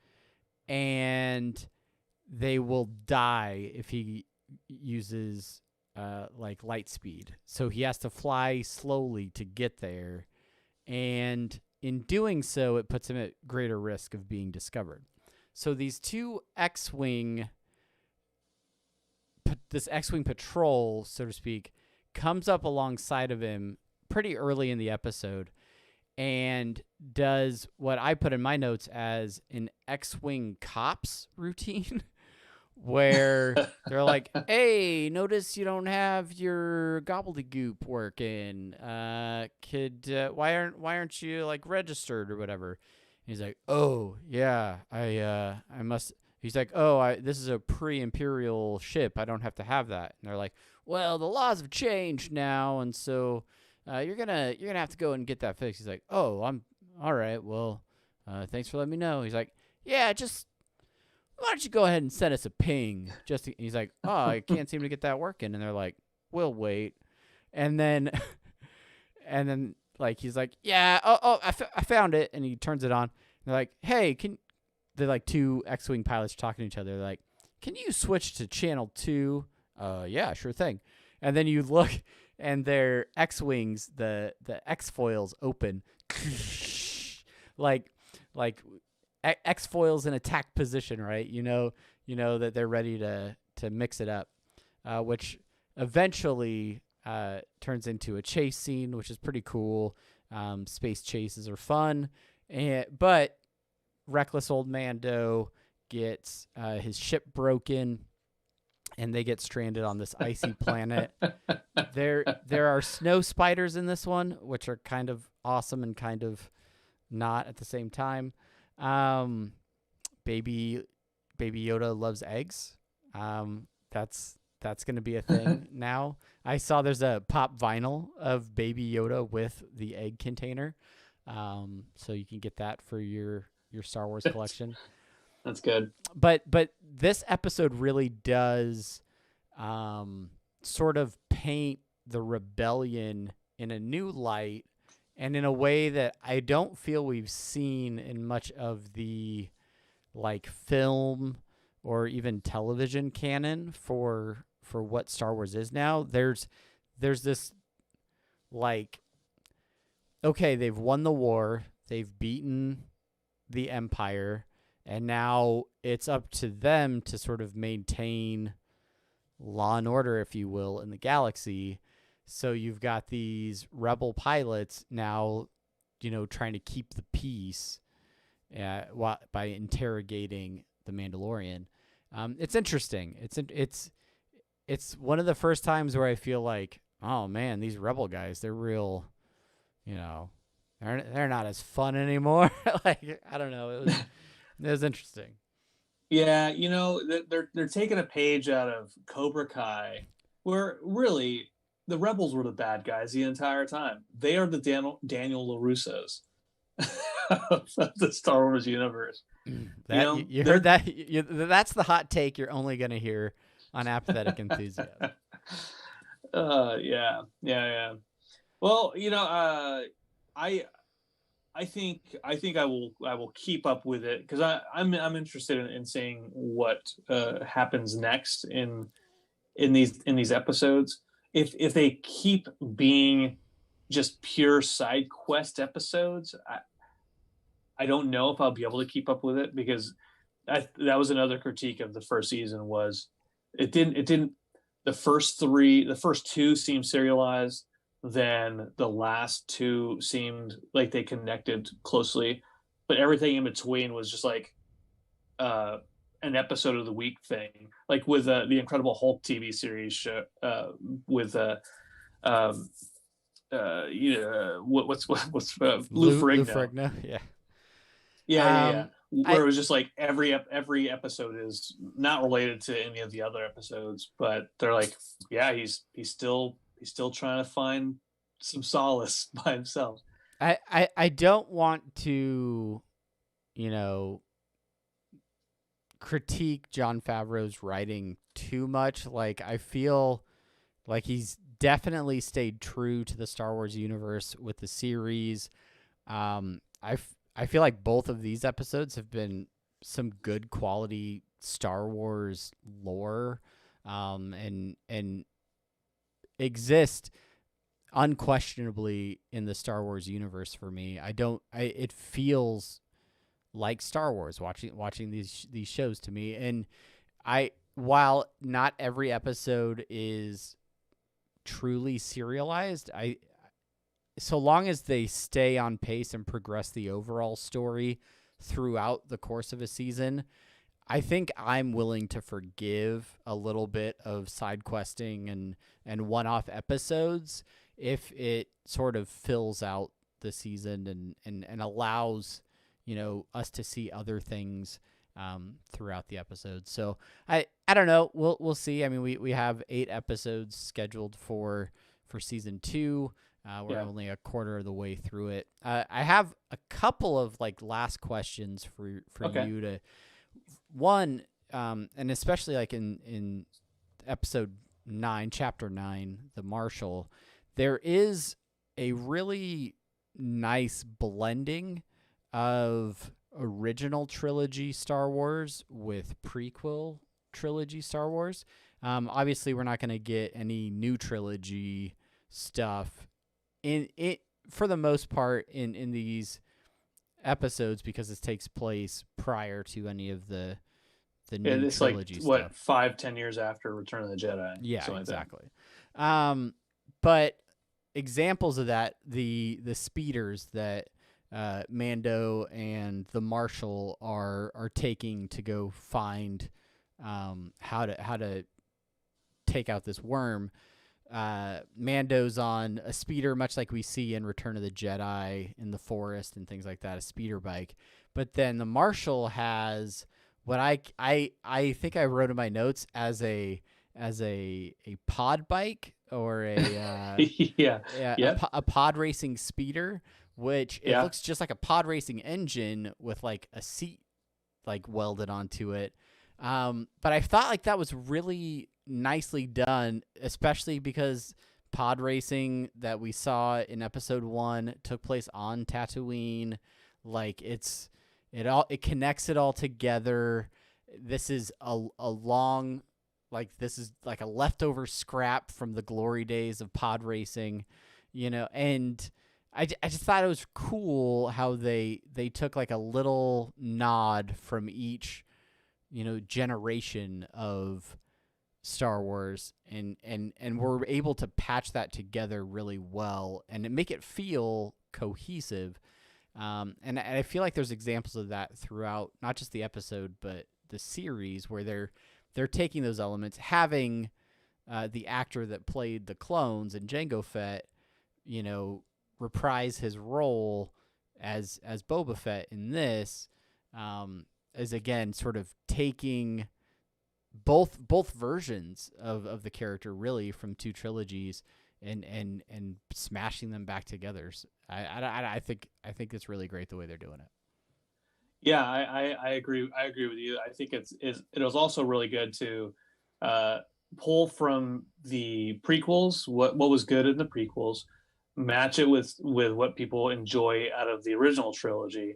and they will die if he uses like light speed. So he has to fly slowly to get there, and in doing so, it puts him at greater risk of being discovered. So these two this X-Wing patrol, so to speak, comes up alongside of him pretty early in the episode and does what I put in my notes as an X-Wing cops routine where they're like, "Hey, notice you don't have your gobbledygook working. Why aren't you like registered or whatever?" And he's like, "Oh, yeah, I must." He's like, "Oh, this is a pre-imperial ship. I don't have to have that." And they're like, "Well, the laws have changed now, and so you're gonna have to go and get that fixed." He's like, "Oh, I'm all right. Well, thanks for letting me know." He's like, "Yeah, just why don't you go ahead and send us a ping?" He's like, "Oh, I can't seem to get that working." And they're like, "We'll wait." And then like he's like, "Yeah, I found it." And he turns it on. And they're like, "Hey, they're like two X-Wing pilots talking to each other. They're like, "Can you switch to channel 2? Yeah, sure thing." And then you look, and their X-Wings, the X-foils open, like X-foils in attack position, right? You know that they're ready to mix it up, which eventually turns into a chase scene, which is pretty cool. Space chases are fun, but reckless old Mando gets his ship broken, and they get stranded on this icy planet. There are snow spiders in this one, which are kind of awesome and kind of not at the same time. Um, baby Baby Yoda loves eggs. That's going to be a thing now. I saw there's a pop vinyl of Baby Yoda with the egg container, so you can get that for your Star Wars collection. That's good. But this episode really does sort of paint the rebellion in a new light and in a way that I don't feel we've seen in much of the like film or even television canon for what Star Wars is now. There's this like, okay, they've won the war, they've beaten the Empire, and now it's up to them to sort of maintain law and order, if you will, in the galaxy. So you've got these rebel pilots now, trying to keep the peace by interrogating the Mandalorian. It's interesting. It's one of the first times where I feel like, oh man, these rebel guys, they're real, they're not as fun anymore. Like, I don't know. It was interesting. Yeah, they're taking a page out of Cobra Kai, where really the rebels were the bad guys the entire time. They are the Daniel LaRussos of the Star Wars universe. You heard that? That's the hot take you're only going to hear on Apathetic Enthusiasm. Yeah. Well, I think I will keep up with it because I'm interested in seeing what happens next in these episodes. If they keep being just pure side quest episodes, I don't know if I'll be able to keep up with it because that was another critique of the first season was it didn't the first two seemed serialized. Then the last two seemed like they connected closely, but everything in between was just like an episode of the week thing, like with the Incredible Hulk TV series show, with what's Lou Ferrigno. Lou Ferrigno, yeah. Yeah. Where it was just like every episode is not related to any of the other episodes, but they're like, yeah, he's still trying to find some solace by himself. I don't want to, critique Jon Favreau's writing too much. Like, I feel like he's definitely stayed true to the Star Wars universe with the series. I feel like both of these episodes have been some good quality Star Wars lore, and exist unquestionably in the Star Wars universe for me. It feels like Star Wars watching these shows to me. And while not every episode is truly serialized, so long as they stay on pace and progress the overall story throughout the course of a season, I think I'm willing to forgive a little bit of side questing and one-off episodes if it sort of fills out the season and allows, us to see other things throughout the episode. So I don't know. We'll see. I mean, we have 8 episodes scheduled for season 2. We're only a quarter of the way through it. I have a couple of like last questions for you to. One, and especially like in episode 9, chapter 9, the Marshal, there is a really nice blending of original trilogy Star Wars with prequel trilogy Star Wars. Obviously, we're not going to get any new trilogy stuff in it for the most part in these episodes because this takes place prior to any of the new it's trilogy like stuff. what 5-10 years after Return of the Jedi. Yeah, exactly. But examples of that, the speeders that Mando and the Marshal are taking to go find how to take out this worm. Mando's on a speeder, much like we see in Return of the Jedi in the forest and things like that, a speeder bike. But then the Marshal has what I think I wrote in my notes as a pod bike or Yeah. Yep. a pod racing speeder, which it Yeah. looks just like a pod racing engine with like a seat like welded onto it. But I thought like that was really nicely done, especially because pod racing that we saw in episode 1 took place on Tatooine. Like it connects it all together. This is a long, like this is like a leftover scrap from the glory days of pod racing, and I just thought it was cool how they took like a little nod from each, generation of Star Wars and were able to patch that together really well and make it feel cohesive. And I feel like there's examples of that throughout not just the episode but the series where they're taking those elements, having the actor that played the clones in Jango Fett, reprise his role as Boba Fett in this, is again sort of taking both versions of the character really from 2 trilogies and smashing them back together. So I think it's really great the way they're doing it. Yeah, I agree. I agree with you. I think it was also really good to pull from the prequels what was good in the prequels, match it with what people enjoy out of the original trilogy,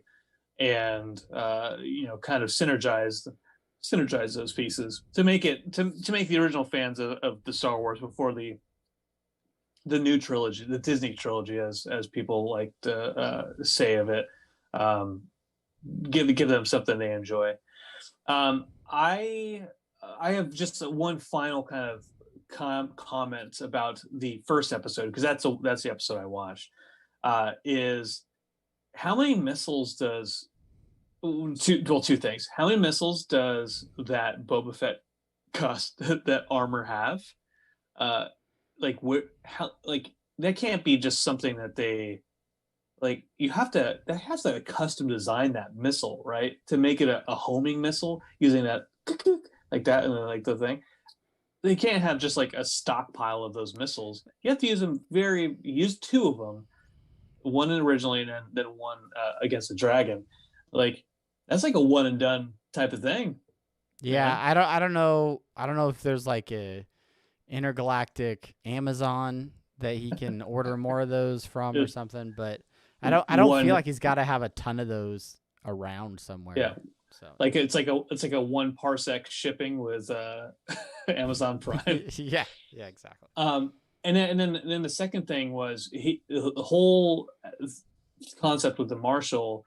and kind of synergize those pieces to make it to make the original fans of the Star Wars before the new trilogy, the Disney trilogy, as people like to say of it, give them something they enjoy. I have just one final kind of comment about the first episode, because that's the episode I watched. Is how many missiles does two things? How many missiles does that Boba Fett that armor have? Like that can't be just something that they like. That has to custom design that missile, right, to make it a homing missile using that like that, and like the thing. They can't have just like a stockpile of those missiles. You have to use 2 of them, one originally and then one against the dragon. Like that's like a one and done type of thing. Yeah, Man. I don't know if there's like a intergalactic Amazon that he can order more of those from or something, but I don't feel like he's got to have a ton of those around somewhere. Yeah. So like it's like a 1 parsec shipping with Amazon Prime. yeah, exactly. And then the second thing was the whole concept with the Marshal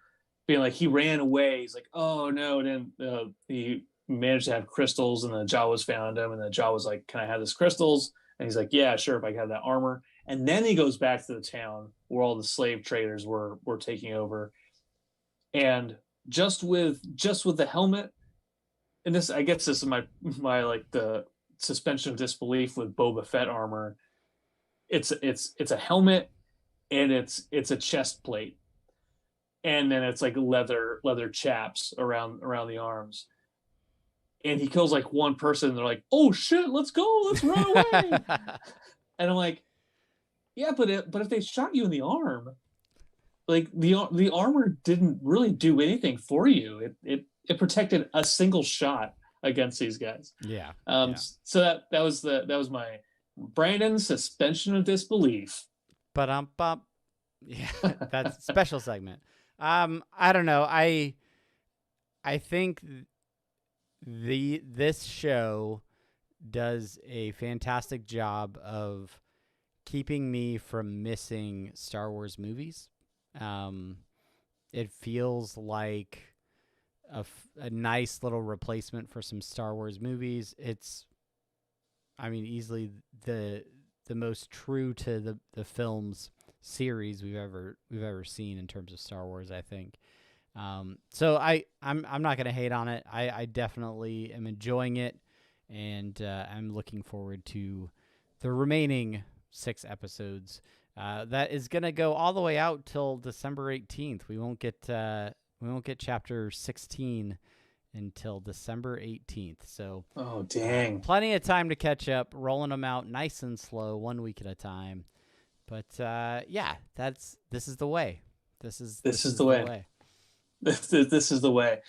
being like he ran away. He's like, oh no, and then he managed to have crystals, and the Jawas found him, and the Jawas like, can I have this crystals? And he's like, yeah, sure, if I can have that armor. And then he goes back to the town where all the slave traders were taking over, and just with the helmet, and this, I guess this is my like the suspension of disbelief with Boba Fett armor. It's a helmet, and it's a chest plate, and then it's like leather chaps around the arms. And he kills like 1 person, and they're like, oh shit, let's go, let's run away. And I'm like, yeah, but if they shot you in the arm, like the armor didn't really do anything for you. It protected a single shot against these guys. Yeah. So that was my Brandon suspension of disbelief. But yeah, that's a special segment. I don't know. I think this show does a fantastic job of keeping me from missing Star Wars movies. It feels like a nice little replacement for some Star Wars movies. It's, I mean, easily the most true to the film's series we've ever seen in terms of Star Wars, I think. So I'm not gonna hate on it. I definitely am enjoying it, and I'm looking forward to the remaining 6 episodes. That is gonna go all the way out till December 18th. We won't get chapter 16 until December 18th. So, oh dang, plenty of time to catch up. Rolling them out nice and slow, 1 week at a time. But yeah, this is the way. This is the way. This is the way.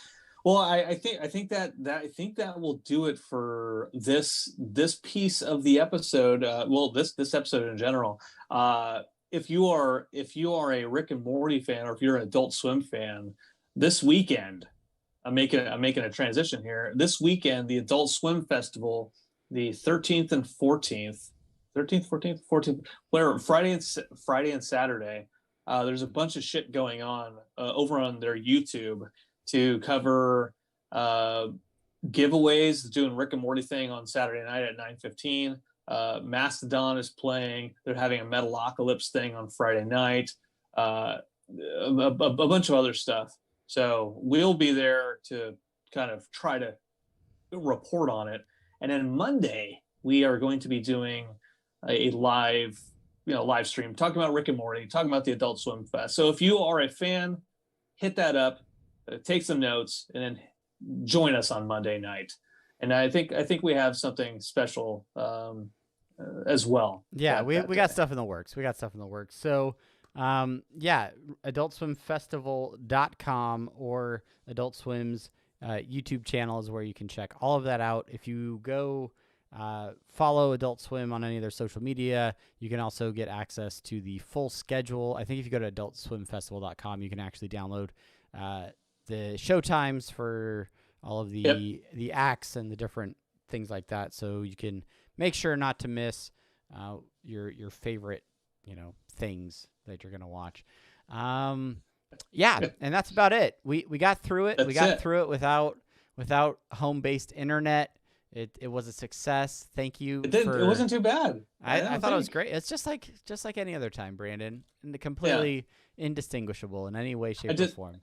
Well, I think that will do it for this piece of the episode. Well, this episode in general. If you are a Rick and Morty fan, or if you're an Adult Swim fan, this weekend, I'm making a transition here. This weekend, the Adult Swim Festival, the 13th and 14th, 14th, where Friday and Saturday. There's a bunch of shit going on over on their YouTube to cover giveaways, doing Rick and Morty thing on Saturday night at 9:15. Mastodon is playing. They're having a Metalocalypse thing on Friday night. A bunch of other stuff. So we'll be there to kind of try to report on it. And then Monday, we are going to be doing a live stream talking about Rick and Morty, talking about the Adult Swim Fest. So if you are a fan, hit that up, take some notes, and then join us on Monday night. And I think we have something special as well. Yeah, we got stuff in the works. So yeah, adultswimfestival.com or Adult Swim's YouTube channel is where you can check all of that out. If you go follow Adult Swim on any of their social media, you can also get access to the full schedule. I think if you go to adultswimfestival.com, you can actually download the show times for all of the acts and the different things like that, so you can make sure not to miss your favorite things that you're gonna watch. Yeah, and that's about it. We got through it. Through it without home-based internet. It was a success. Thank you. It wasn't too bad. I thought it was great. It's just like any other time, Brandon, and completely indistinguishable in any way, shape, or form.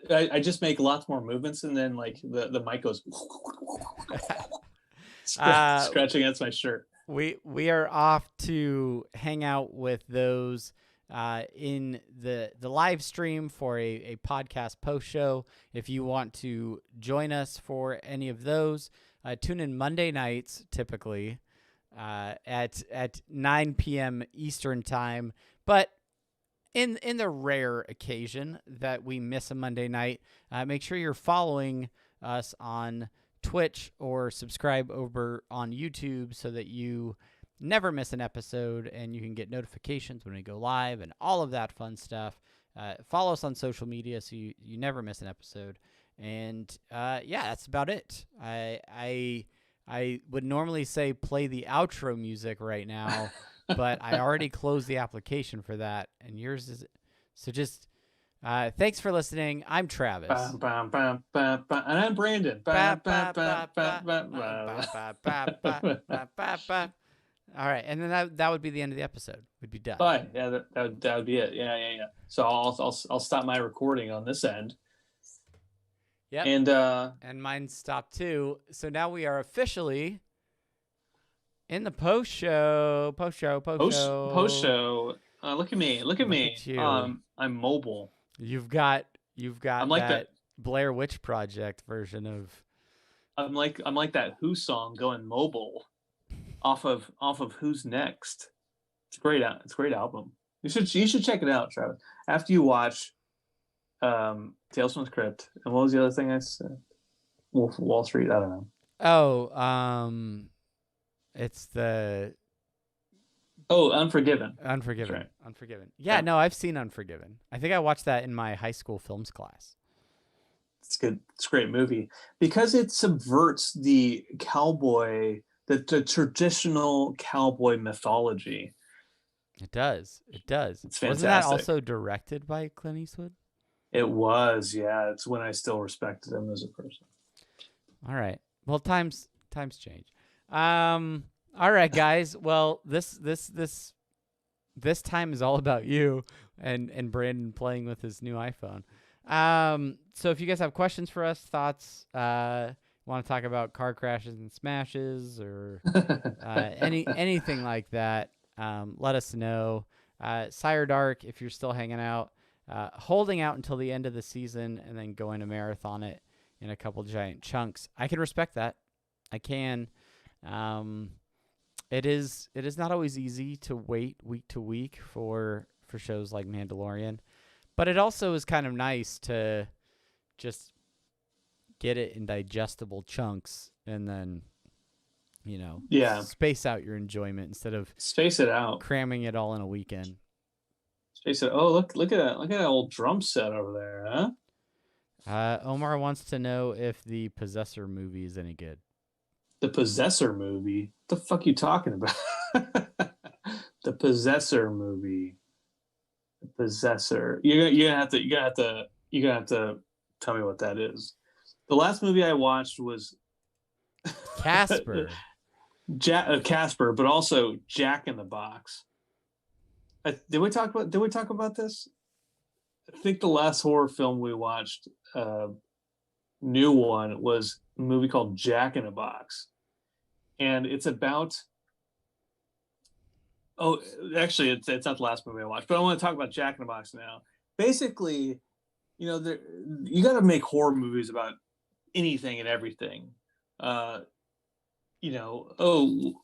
I just make lots more movements, and then like the mic goes scratching against my shirt. We are off to hang out with those in the live stream for a podcast post show. If you want to join us for any of those, tune in Monday nights typically at 9 p.m. Eastern time. But in the rare occasion that we miss a Monday night, make sure you're following us on Twitch or subscribe over on YouTube so that you never miss an episode and you can get notifications when we go live and all of that fun stuff. Follow us on social media so you never miss an episode. And yeah, that's about it. I would normally say play the outro music right now, but I already closed the application for that, and yours is so. Just thanks for listening. I'm Travis, and I'm Brandon. All right, and then that would be the end of the episode. We'd be done. Fine. Yeah, that would be it. Yeah. So I'll stop my recording on this end. Yep. And mine stopped too. So now we are officially in the post show. Look at me. Look at I'm mobile. You've got I'm like that Blair Witch Project version of. I'm like that Who song going mobile, off of Who's Next. It's great. It's a great album. You should check it out, Travis. After you watch Tales from the Crypt, and what was the other thing I said? Wall Street. I don't know. Oh, it's the. Oh, Unforgiven. Unforgiven. Right. Unforgiven. Yeah, no, I've seen Unforgiven. I think I watched that in my high school films class. It's good. It's a great movie because it subverts the cowboy, the traditional cowboy mythology. It does. It's fantastic. Wasn't that also directed by Clint Eastwood? It was, yeah. It's when I still respected him as a person. All right. Well, times change. All right, guys. Well, this time is all about you and Brandon playing with his new iPhone. So if you guys have questions for us, thoughts, want to talk about car crashes and smashes or anything like that, let us know. Sire Dark, if you're still hanging out, holding out until the end of the season and then going to marathon it in a couple giant chunks. I can respect that. I can. It is not always easy to wait week to week for shows like Mandalorian, but it also is kind of nice to just get it in digestible chunks and then Yeah, space out your enjoyment instead of space it out. cramming it all in a weekend. Space it. Oh, look at that! Look at that old drum set over there, huh? Omar wants to know if the Possessor movie is any good. The Possessor movie. What the fuck you talking about? The Possessor movie. The Possessor. You're gonna have to tell me what that is. The last movie I watched was Casper. Casper, but also Jack in the Box. Did we talk about this? I think the last horror film we watched, new one, was a movie called Jack in a Box, and it's about. Oh, actually, it's not the last movie I watched, but I want to talk about Jack in a Box now. Basically, you got to make horror movies about anything and everything. Uh,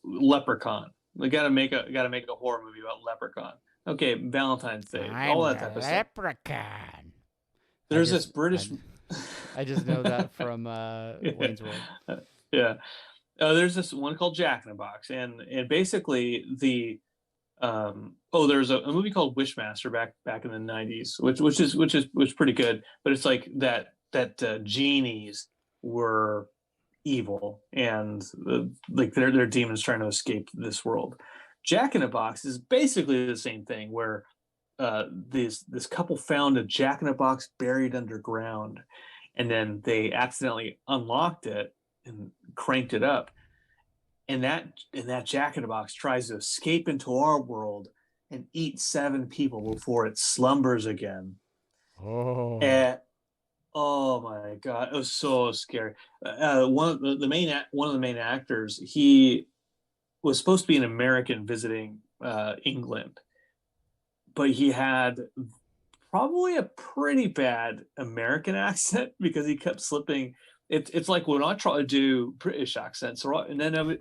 Leprechaun. We got to make a horror movie about Leprechaun. Okay, Valentine's Day, I'm all that the type of stuff. leprechaun. There's this British. I just know that from Wayne's World. Yeah. There's this one called Jack in a Box, and basically there's a movie called Wishmaster back in the '90s, which is pretty good, but it's like that genies were evil and like they're demons trying to escape this world. Jack in a Box is basically the same thing, where this couple found a Jack in a Box buried underground, and then they accidentally unlocked it and cranked it up, and that Jack in a Box tries to escape into our world and eat 7 people before it slumbers again. Oh. And oh my god, it was so scary. One of the main actors, he was supposed to be an American visiting England, but he had probably a pretty bad American accent because he kept slipping. It's like when I try to do British accents, right, and then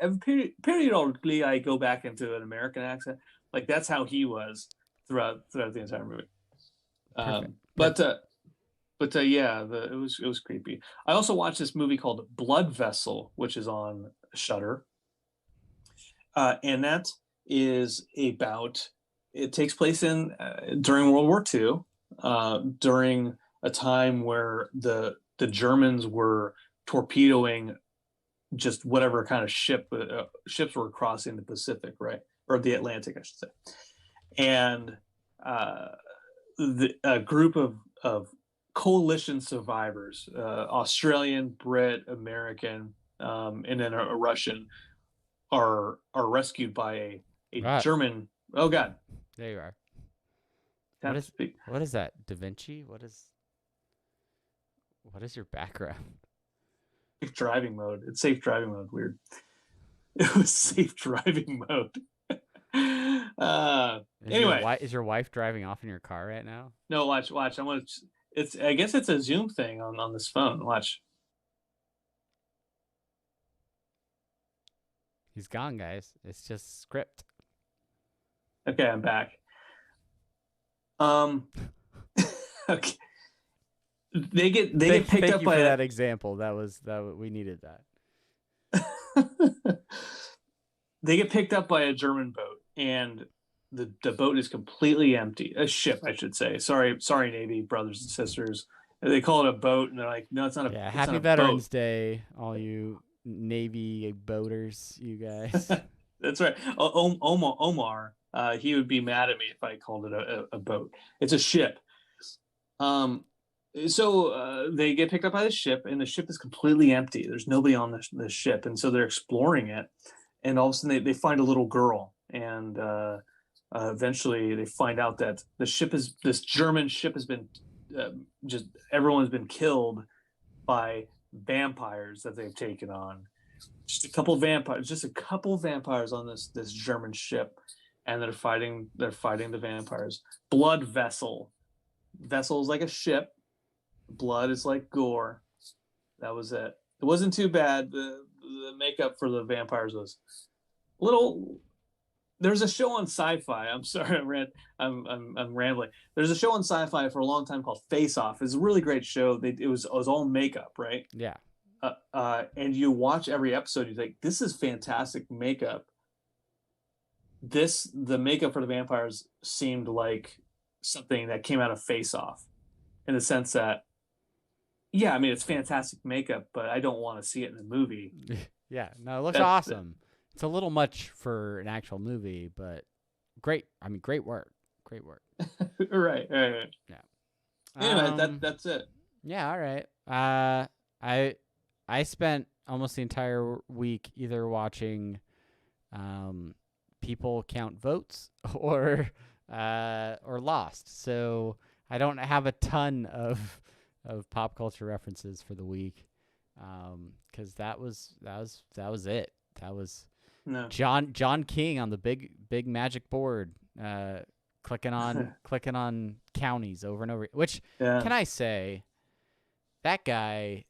periodically I go back into an American accent. Like that's how he was throughout the entire movie. Perfect. But yeah, it was creepy. I also watched this movie called Blood Vessel, which is on Shudder, and that is about. It takes place in during World War II, during a time where the Germans were torpedoing just whatever kind of ships were crossing the Pacific, right, or the Atlantic, I should say, and a group of coalition survivors, Australian, Brit, American, and then a Russian, are rescued by a German. Oh God, there you are. What what is that? Da Vinci? What is your background? Safe driving mode. It's safe driving mode. Weird. It was safe driving mode. Anyway, is your wife driving off in your car right now? No, watch. I guess it's a Zoom thing on this phone. Watch. He's gone, guys. It's just script. Okay, I'm back. Okay. They get picked up by that example. That we needed that. They get picked up by a German boat, and the boat is completely empty. A ship, I should say. Sorry, Navy brothers and sisters. They call it a boat, and they're like, no, it's not a. Yeah, it's happy not a Veterans boat. Day, all you Navy boaters, you guys. That's right. Omar, he would be mad at me if I called it a boat. It's a ship. So they get picked up by the ship, and the ship is completely empty. There's nobody on the ship, and so they're exploring it, and all of a sudden they find a little girl, and eventually they find out that this German ship has been just everyone's been killed by vampires that they've taken on. Just a couple vampires on this German ship, and they're fighting the vampires. Blood vessel. Vessel is like a ship. Blood is like gore. That was it. It wasn't too bad. The makeup for the vampires was a little. There's a show on Sci-Fi. I'm sorry, I'm rambling. There's a show on Sci-Fi for a long time called Face Off. It's a really great show. It was all makeup, right? Yeah. And you watch every episode, you think this is fantastic makeup. The makeup for the vampires seemed like something that came out of Face Off, in the sense that, yeah, I mean it's fantastic makeup, but I don't want to see it in the movie. Yeah, no, it looks awesome. It's a little much for an actual movie, but great. I mean, great work. Great work. Right. Yeah. Anyway, that's it. Yeah. All right. I spent almost the entire week either watching, people count votes or Lost. So I don't have a ton of pop culture references for the week, because that was it. That was No. John King on the big magic board, clicking on counties over and over. Which, Yeah. can I say, that guy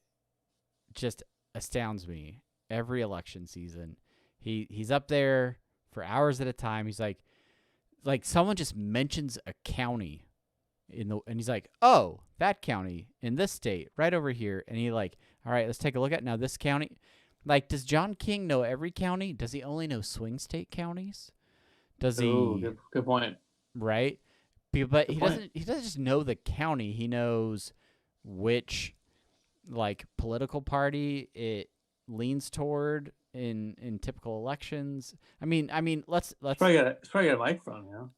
just astounds me every election season. He's up there for hours at a time. He's like someone just mentions a county and he's like, oh, that county in this state right over here, and he like, all right, let's take a look at now this county. Like, does John King know every county? Does he only know swing state counties? Does he? Ooh, good point. Right, but he doesn't just know the county. He knows which, like, political party it leans toward in typical elections. I mean, let's. It's probably got a microphone, you know.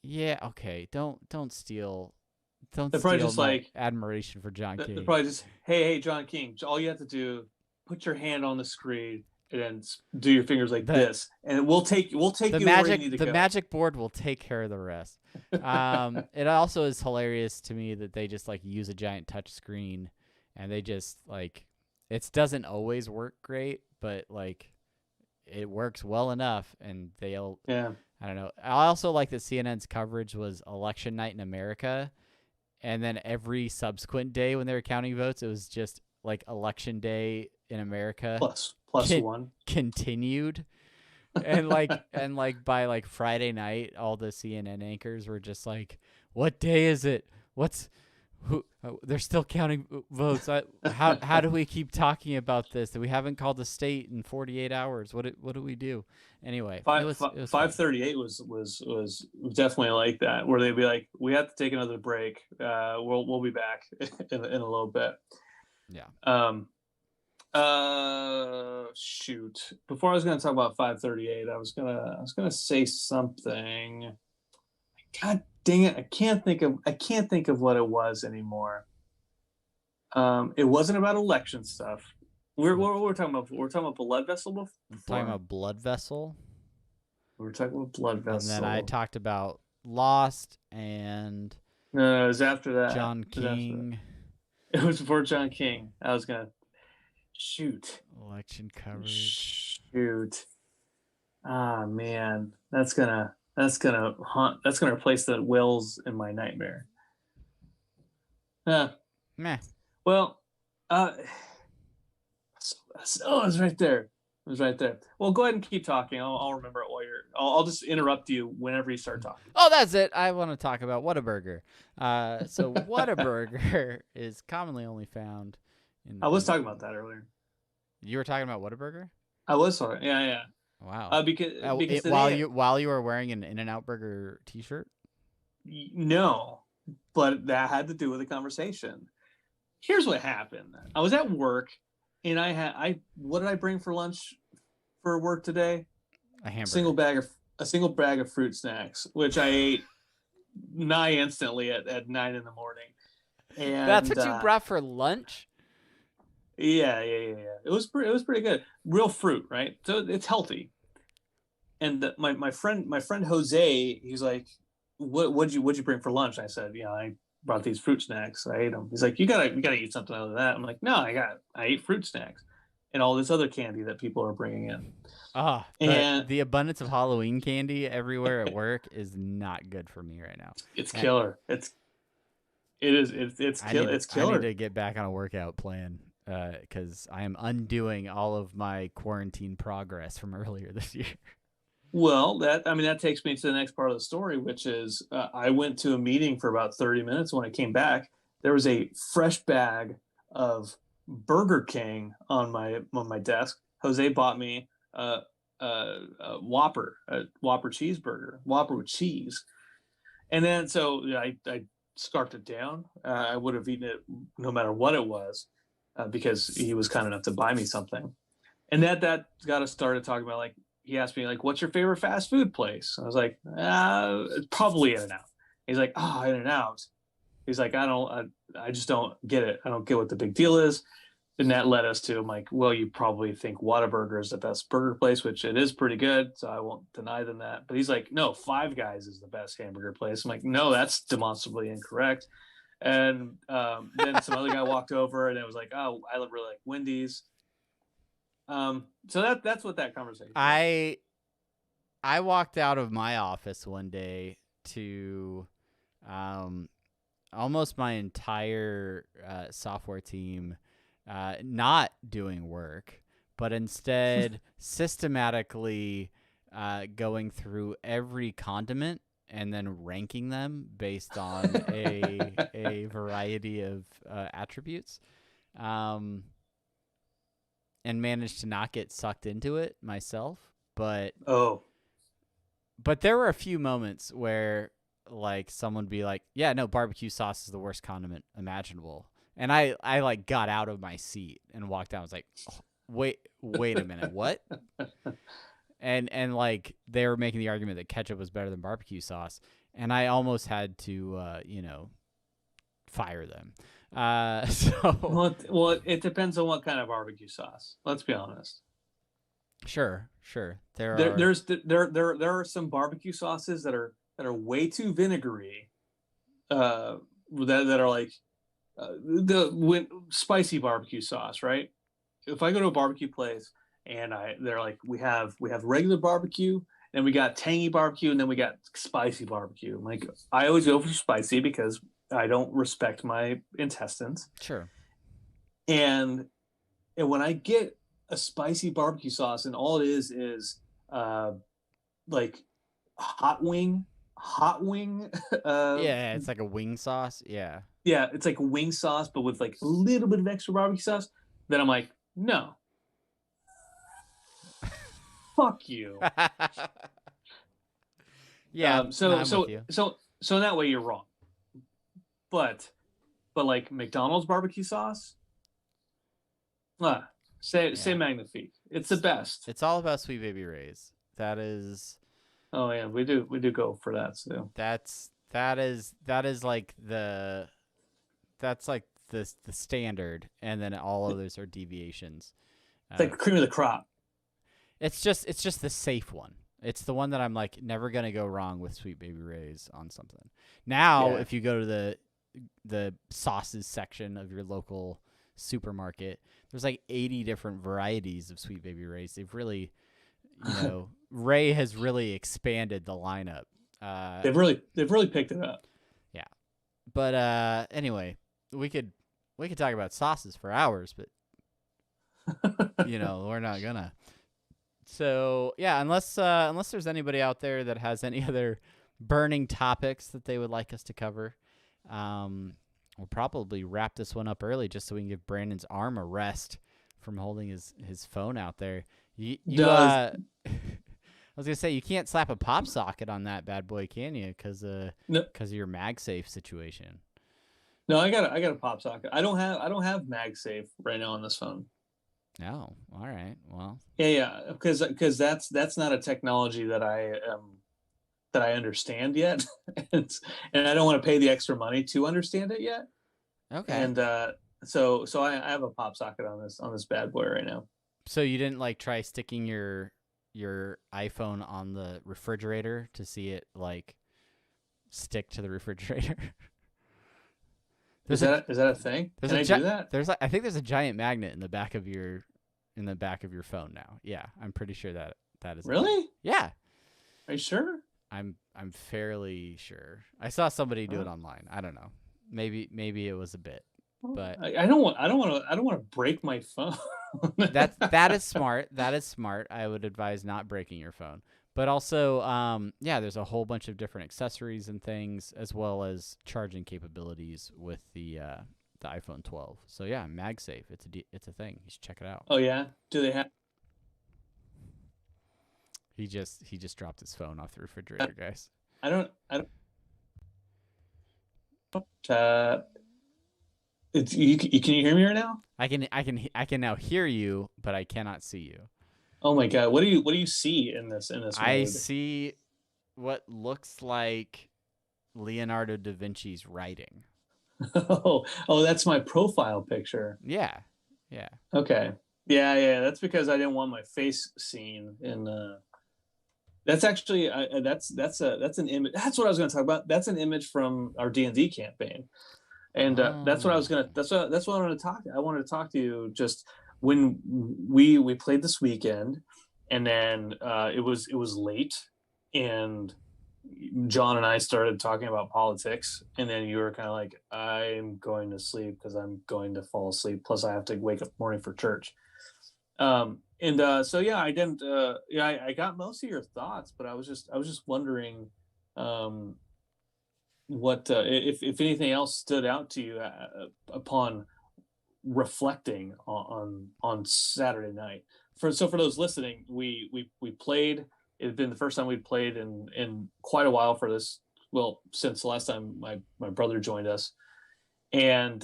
Yeah. Okay. Don't steal. Don't They're steal probably just my like admiration for John King. They're probably just, hey, John King. All you have to do, put your hand on the screen and then do your fingers like this, and we'll take you where you need to go. The magic board will take care of the rest. It also is hilarious to me that they just like use a giant touch screen, and they just like, it doesn't always work great, but like it works well enough, and they'll. Yeah. I don't know. I also like that CNN's coverage was election night in America, and then every subsequent day when they were counting votes, it was just like election day in America plus one continued. And like by like Friday night, all the CNN anchors were just like, what day is it? They're still counting votes. How do we keep talking about this? We haven't called the state in 48 hours. What do we do? Anyway, 538 was definitely like that, where they'd be like, we have to take another break. We'll be back in a little bit. Yeah. Shoot. Before I was going to talk about 538, I was gonna say something. God dang it! I can't think of what it was anymore. It wasn't about election stuff. What were we talking about? We're talking about blood vessel before. Talking about blood vessel. We were talking about blood vessel. And then I talked about Lost and. No, it was after that. John King. It was before John King. I was gonna shoot. Election coverage. Shoot. Ah, man, that's gonna replace the wills in my nightmare. Meh. Well, it was right there. It was right there. Well, go ahead and keep talking. I'll remember it while I'll just interrupt you whenever you start talking. Oh, that's it. I want to talk about Whataburger. So Whataburger is commonly only found in. I was talking about that earlier. You were talking about Whataburger? I was talking. Yeah. While you were wearing an In-N-Out Burger T-shirt? No, but that had to do with the conversation. Here's what happened. I was at work, and what did I bring for lunch for work today? A hamburger. A single bag of fruit snacks, which I ate nigh instantly at 9 in the morning. And that's what you brought for lunch? Yeah. It was pretty good. Real fruit, right? So it's healthy. And my friend Jose, he's like, what'd you bring for lunch? I said, I brought these fruit snacks. I ate them. He's like, you gotta eat something other than that. I'm like, no, I ate fruit snacks and all this other candy that people are bringing in. Ah, And the abundance of Halloween candy everywhere at work is not good for me right now. it's And killer. It's I need killer. to get back on a workout plan because I am undoing all of my quarantine progress from earlier this year. Well, that takes me to the next part of the story, which is I went to a meeting for about 30 minutes. When I came back, there was a fresh bag of Burger King on my desk. Jose bought me a Whopper cheeseburger, Whopper with cheese, and then so I scarfed it down. I would have eaten it no matter what it was because he was kind enough to buy me something, and that got us started talking about like he asked me like, "What's your favorite fast food place?" I was like, "Probably In-N-Out." He's like, "Oh, In-N-Out." He's like, I just don't get it. I don't get what the big deal is." And that led us to, I'm like, well, you probably think Whataburger is the best burger place, which it is pretty good. So I won't deny them that. But he's like, no, Five Guys is the best hamburger place. I'm like, no, that's demonstrably incorrect. And then some other guy walked over and it was like, oh, I really like Wendy's. So that's what that conversation was. I walked out of my office one day to um, almost my entire software team not doing work, but instead systematically going through every condiment and then ranking them based on a variety of attributes, and managed to not get sucked into it myself. Oh, But there were a few moments where like someone would be like, "Yeah, no, barbecue sauce is the worst condiment imaginable." And I like got out of my seat and walked out. I was like, oh, wait a minute, what? And like they were making the argument that ketchup was better than barbecue sauce, and I almost had to fire them. So well, it depends on what kind of barbecue sauce. Let's be honest. sure, there There, are. there's there are some barbecue sauces that are way too vinegary. That are like spicy barbecue sauce, right? If I go to a barbecue place and they're like, we have regular barbecue, then we got tangy barbecue, and then we got spicy barbecue. I'm like, I always go for spicy because I don't respect my intestines. Sure. And when I get a spicy barbecue sauce, and all it is uh, like hot wing. Yeah, it's like a wing sauce. Yeah. Yeah, it's like wing sauce, but with like a little bit of extra barbecue sauce. Then I'm like, no, fuck you. Yeah, no, I'm with you. So in that way you're wrong. But like McDonald's barbecue sauce, say Yeah. magnifique. It's the best. It's all about Sweet Baby Ray's. That is Oh yeah, we do go for that too. that is like the standard, and then all others are deviations. It's like cream of the crop. It's just the safe one. It's the one that I'm like never gonna go wrong with Sweet Baby Ray's on something. Now, Yeah. if you go to the sauces section of your local supermarket, there's like 80 different varieties of Sweet Baby Ray's. They've really, Ray has really expanded the lineup. They've really picked it up. Yeah, but anyway, we could talk about sauces for hours, but we're not gonna. So yeah, unless there's anybody out there that has any other burning topics that they would like us to cover, we'll probably wrap this one up early just so we can give Brandon's arm a rest from holding his phone out there. I was gonna say you can't slap a pop socket on that bad boy, can you? Because No, of your MagSafe situation. no, I got a pop socket. I don't have MagSafe right now on this phone. Oh, all right. Well, Yeah, because that's not a technology that I understand yet, and I don't want to pay the extra money to understand it yet. okay. And so I have a pop socket on this bad boy right now. So you didn't like try sticking your iPhone on the refrigerator to see it like stick to the refrigerator? There's a Is that a thing? there's Can a I gi- do that? there's I think there's a giant magnet in the back of your phone now. Yeah, I'm pretty sure that that is a thing. Really? Yeah, Are you sure? I'm fairly sure. I saw somebody do it Huh? online. I don't know. Maybe it was a bit, Well, but I don't want to break my phone. that is smart. That is smart. I would advise not breaking your phone. But also, yeah, there's a whole bunch of different accessories and things, as well as charging capabilities with the iPhone 12. So yeah, MagSafe. It's a thing. You should check it out. Oh yeah. Do they have? He just dropped his phone off the refrigerator, guys. I don't. Uh, can you hear me right now? I can now hear you, but I cannot see you. Oh my God. What do you see in this I mode? see what looks like Leonardo da Vinci's writing. Oh, that's my profile picture. Yeah, yeah. Okay. Yeah. That's because I didn't want my face seen. And that's actually that's an image. That's what I was going to talk about. That's an image from our D&D campaign. And that's what I was Oh, gonna. That's what I wanted to talk. I wanted to talk to you just when we played this weekend, and then it was late, and John and I started talking about politics, and then you were kind of like, "I'm going to sleep because I'm going to fall asleep. Plus, I have to wake up morning for church." And so yeah, I didn't. Yeah, I got most of your thoughts, but I was just wondering. Um, what if anything else stood out to you upon reflecting on Saturday night? For those listening, we played. It had been the first time we'd played in quite a while for this. Well, since the last time my brother joined us, and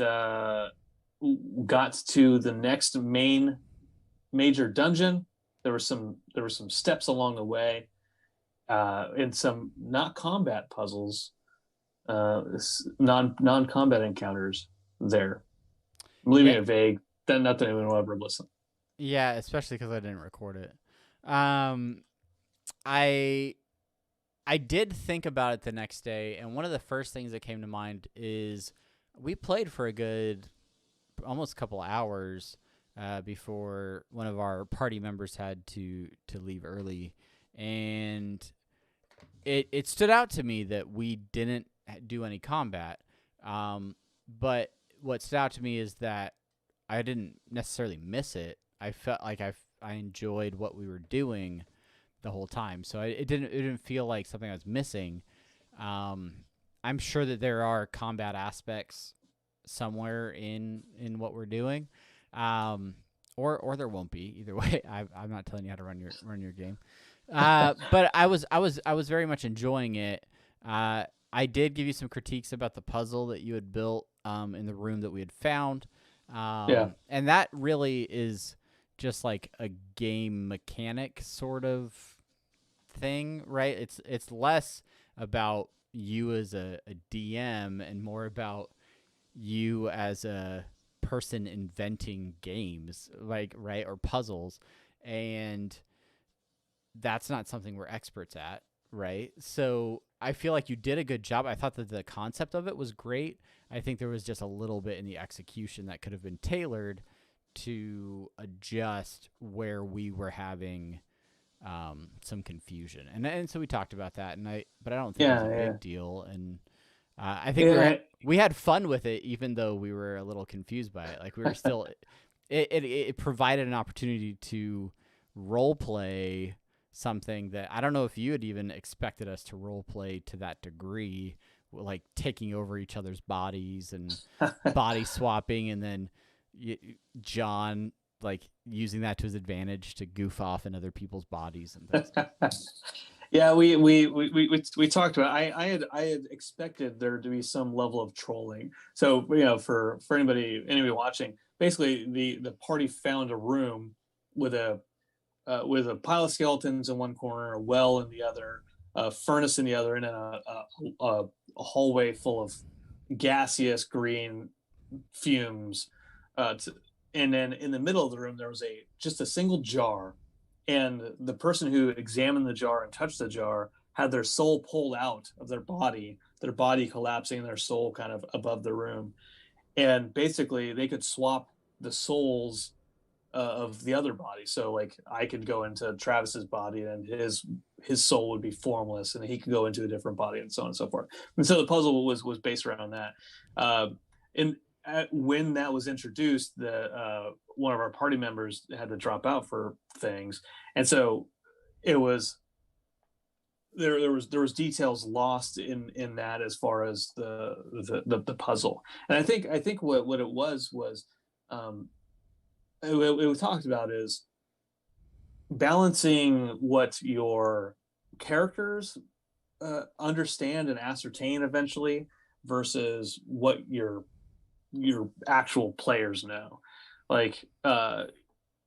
got to the next major dungeon. There were some steps along the way, and some not combat puzzles, non combat encounters there. I'm leaving yeah, it vague. Then not that anyone will ever listen. yeah. Especially because I didn't record it. Um, I I did think about it the next day, and one of the first things that came to mind is we played for a good almost couple hours before one of our party members had to leave early, and it stood out to me that we didn't do any combat. But what stood out to me is that I didn't necessarily miss it. I felt like I enjoyed what we were doing the whole time, so it didn't feel like something I was missing. Um, I'm sure that there are combat aspects somewhere in what we're doing, um, or there won't be. Either way, I'm not telling you how to run your game. But I was very much enjoying it. I did give you some critiques about the puzzle that you had built in the room that we had found, Yeah, and that really is just like a game mechanic sort of thing, right? It's less about you as a DM and more about you as a person inventing games, like right or puzzles, and that's not something we're experts at, right? So I feel like you did a good job. I thought that the concept of it was great. I think there was just a little bit in the execution that could have been tailored to adjust where we were having some confusion, and so we talked about that, but I don't think it was a yeah. big deal, and I think Yeah, we had fun with it, even though we were a little confused by it. Like we were still, it provided an opportunity to role play something that I don't know if you had even expected us to role play to that degree, like taking over each other's bodies and body swapping, and then John like using that to his advantage to goof off in other people's bodies and things. yeah. We talked about. I had expected there to be some level of trolling. So for anybody watching, basically the party found a room with with a pile of skeletons in one corner, a well in the other, a furnace in the other, and then a hallway full of gaseous green fumes. To, and then in the middle of the room, there was just a single jar, and the person who examined the jar and touched the jar had their soul pulled out of their body collapsing, and their soul kind of above the room. and basically they could swap the souls of the other body. So like I could go into Travis's body and his soul would be formless, and he could go into a different body, and so on and so forth. And so the puzzle was based around that. And when that was introduced, the one of our party members had to drop out for things, and so it was there was details lost in that as far as the puzzle. And I think what it was what we talked about is balancing what your characters understand and ascertain eventually versus what your actual players know. Like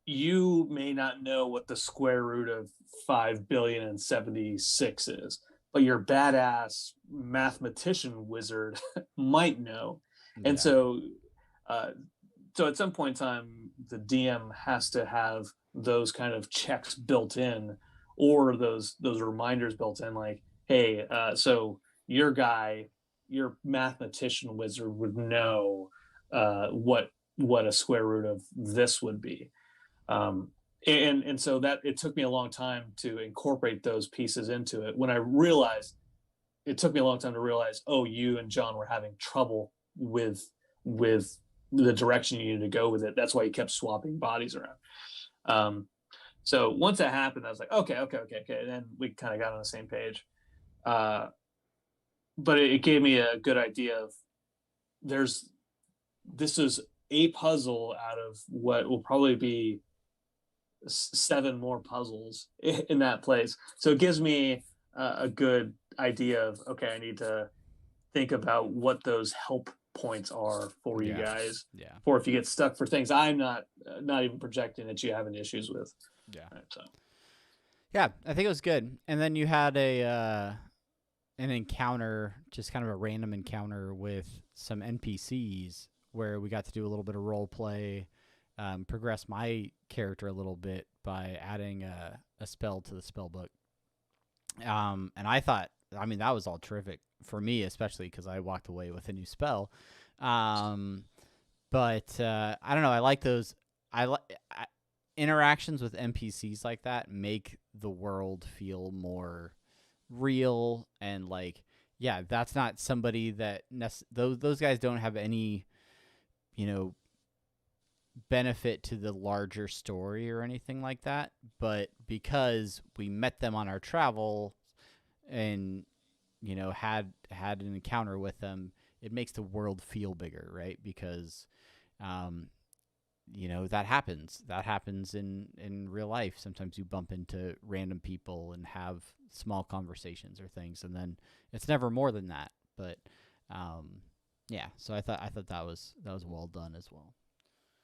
you may not know what the square root of 5,076,000,000 is, but your badass mathematician wizard might know. And Yeah. uh, so at some point in time, the DM has to have those kind of checks built in, or those reminders built in, like, hey, so your guy, your mathematician wizard would know what a square root of this would be. Um, and so that it took me a long time to incorporate those pieces into it. When I realized, it took me a long time to realize, oh, you and John were having trouble with the direction you needed to go with it. That's why you kept swapping bodies around. Um, so once that happened, I was like, okay. And then we kind of got on the same page. Uh, but it gave me a good idea of this is a puzzle out of what will probably be 7 more puzzles in that place. So it gives me a good idea of, okay, I need to think about what those help points are for you Yeah. guys, Yeah. for if you get stuck for things I'm not even projecting that you having issues with. Yeah. Right, so Yeah, I think it was good. And then you had a an encounter, just kind of a random encounter with some NPCs where we got to do a little bit of role play, progress my character a little bit by adding a spell to the spell book. And I thought, I mean, that was all terrific for me, especially because I walked away with a new spell. Um, but I don't know. I like those. I like interactions with NPCs like that make the world feel more real and like, yeah, that's not somebody that those guys don't have any, you know, benefit to the larger story or anything like that. But because we met them on our travel and had an encounter with them, it makes the world feel bigger, right? Because um, that happens in real life. Sometimes you bump into random people and have small conversations or things, and then it's never more than that. But yeah, so I thought that was well done as well.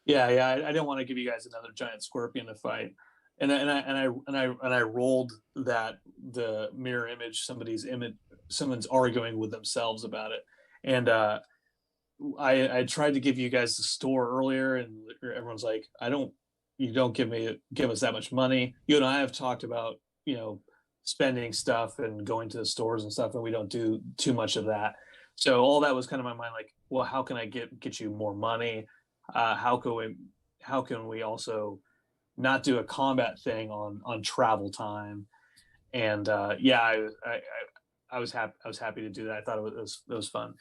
yeah, I didn't want to give you guys another giant scorpion to fight, and I rolled that the mirror image, someone's arguing with themselves about it, and I tried to give you guys the store earlier, and everyone's like, you don't give us that much money. You and I have talked about spending stuff and going to the stores and stuff, and we don't do too much of that. So all that was kind of my mind, like, well, how can I get you more money? How can we also not do a combat thing on travel time? And yeah, I was happy to do that. I thought it was fun.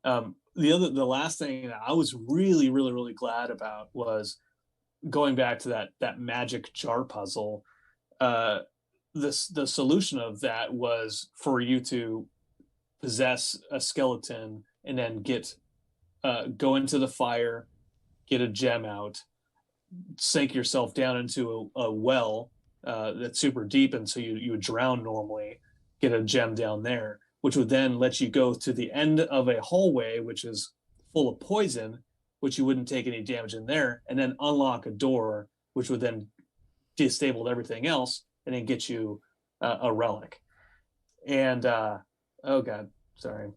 The last thing that I was really really really glad about was going back to that magic jar puzzle. Uh, the solution of that was for you to possess a skeleton and then go into the fire, get a gem out, sink yourself down into a well that's super deep, and so you would drown normally, get a gem down there, which would then let you go to the end of a hallway, which is full of poison, which you wouldn't take any damage in there, and then unlock a door, which would then destabilize everything else, and then get you a relic. And oh god, sorry,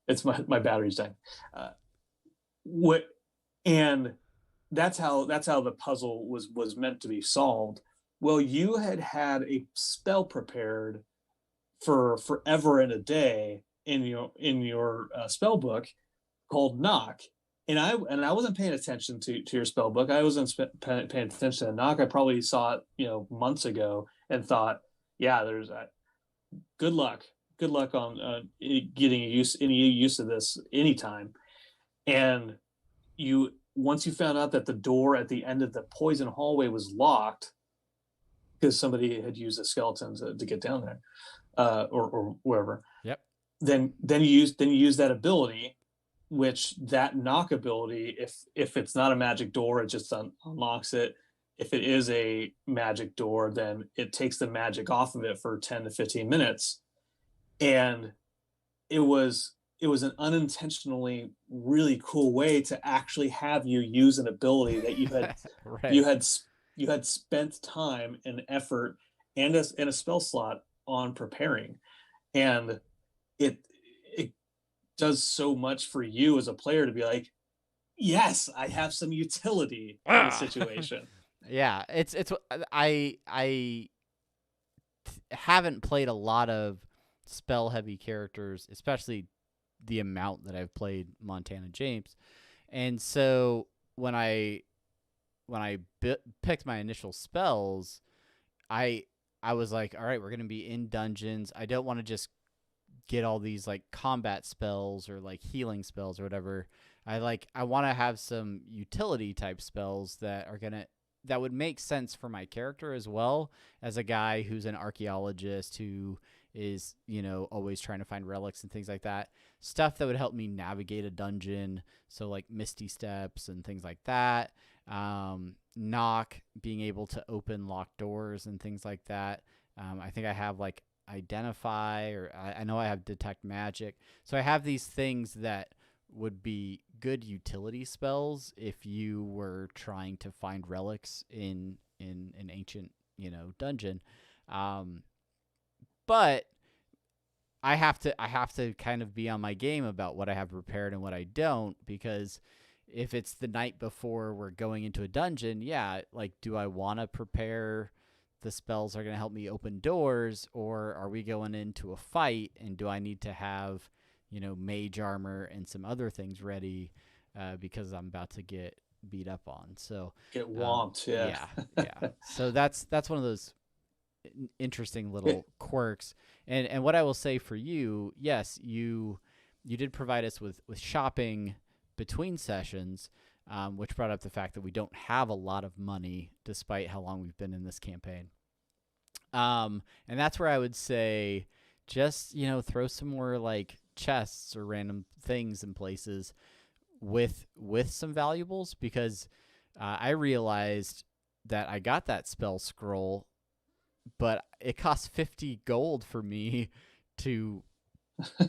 it's my battery's dying. What and that's how the puzzle was meant to be solved. Well, you had a spell prepared for forever and a day in your spell book called knock, and I wasn't paying attention to your spell book. I wasn't paying attention to the knock. I probably saw it, months ago and thought, yeah, there's that. Good luck. Good luck on getting any use of this anytime. And you once you found out that the door at the end of the poison hallway was locked because somebody had used a skeleton to get down there, or wherever. Yep. Then you use that ability, which that knock ability, if it's not a magic door, it just unlocks it. If it is a magic door, then it takes the magic off of it for 10 to 15 minutes. And it was an unintentionally really cool way to actually have you use an ability that Right. you had spent time and effort and a spell slot on preparing. And it does so much for you as a player to be like, yes, I have some utility in the situation. Yeah, it's I haven't played a lot of spell heavy characters, especially the amount that I've played Montana James. And so when I picked my initial spells, I I was like, all right, we're going to be in dungeons. I don't want to just get all these like combat spells or like healing spells or whatever. I want to have some utility type spells that would make sense for my character as well, as a guy who's an archaeologist who is, always trying to find relics and things like that. Stuff that would help me navigate a dungeon, so like misty steps and things like that. Knock, being able to open locked doors and things like that. I think I have like identify, or I know I have detect magic. So I have these things that would be good utility spells if you were trying to find relics in an ancient, dungeon. But I have to kind of be on my game about what I have prepared and what I don't, because if it's the night before we're going into a dungeon, yeah, like, do I want to prepare the spells that are going to help me open doors, or are we going into a fight and do I need to have, mage armor and some other things ready, because I'm about to get beat up on. So Get whomped, yeah. yeah. So that's one of those interesting Yeah. little quirks. And what I will say for you, yes, you did provide us with shopping between sessions, which brought up the fact that we don't have a lot of money despite how long we've been in this campaign. And that's where I would say just, throw some more like chests or random things in places with some valuables, because I realized that I got that spell scroll, but it cost 50 gold for me to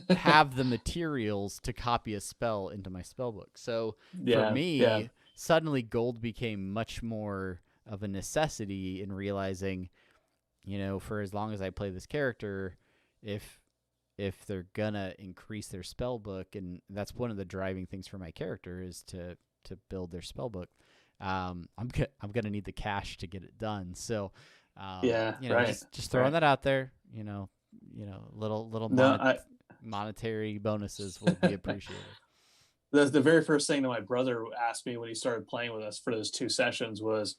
have the materials to copy a spell into my spell book. So for Yeah, yeah. me, suddenly gold became much more of a necessity in realizing, for as long as I play this character, if they're gonna increase their spell book, and that's one of the driving things for my character is to build their spell book. I'm gonna need the cash to get it done. So, Yeah, right. just throwing Right. that out there. Little No, I monetary bonuses will be appreciated. the very first thing that my brother asked me when he started playing with us for those 2 sessions was,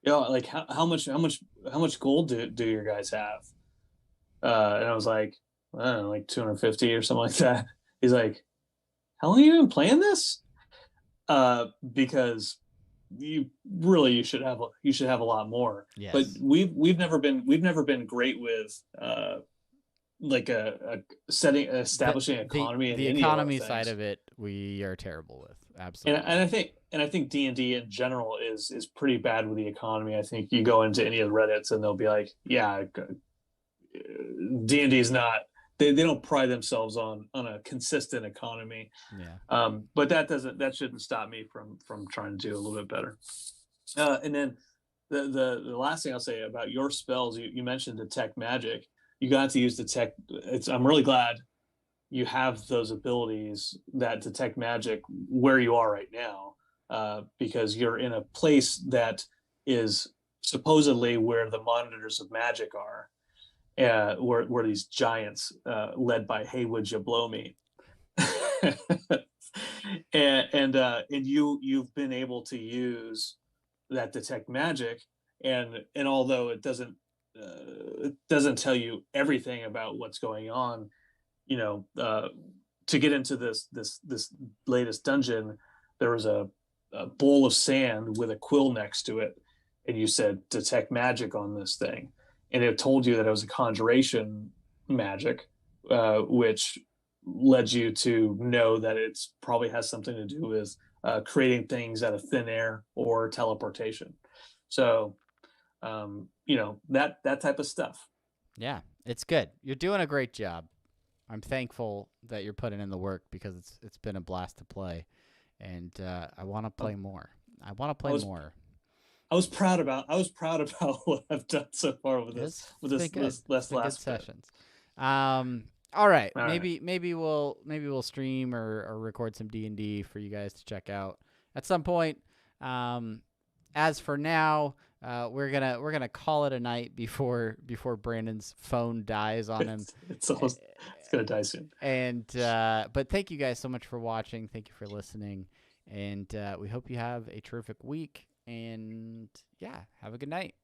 like how much gold do your guys have? And I was like, I don't know, like 250 or something like that. He's like, how long have you been playing this? Because you should have a lot more. But Yes. we've never been great with like a setting the establishing the economy in the any of our economy side things. of it we are terrible with. and Absolutely. and I think D&D in general is pretty bad with the economy. I think you go into any of the Reddits and they'll be like, yeah, D&D is not, they don't pride themselves on a consistent economy. Yeah. But that shouldn't stop me from trying to do a little bit better. And then the last thing I'll say about your spells, you mentioned detect magic. You got to use detect. I'm really glad you have those abilities that detect magic where you are right now, because you're in a place that is supposedly where the monitors of magic are, where these giants, led by Hey Would You Blow Me. and you've been able to use that detect magic, and although it doesn't tell you everything about what's going on, you know, to get into this latest dungeon, there was a bowl of sand with a quill next to it, and you said detect magic on this thing, and it told you that it was a conjuration magic, which led you to know that it's probably has something to do with creating things out of thin air or teleportation. So, that type of stuff. Yeah, it's good. You're doing a great job. I'm thankful that you're putting in the work because it's been a blast to play, and I want to play more. I want to I play was more. I was proud about what I've done so far with It's been good. It's this been good last bit. sessions. All right, All right. maybe we'll stream or record some D&D for you guys to check out at some point. As for now, we're gonna call it a night before Brandon's phone dies on him. It's gonna die soon. And but thank you guys so much for watching. Thank you for listening, and we hope you have a terrific week. And yeah, have a good night.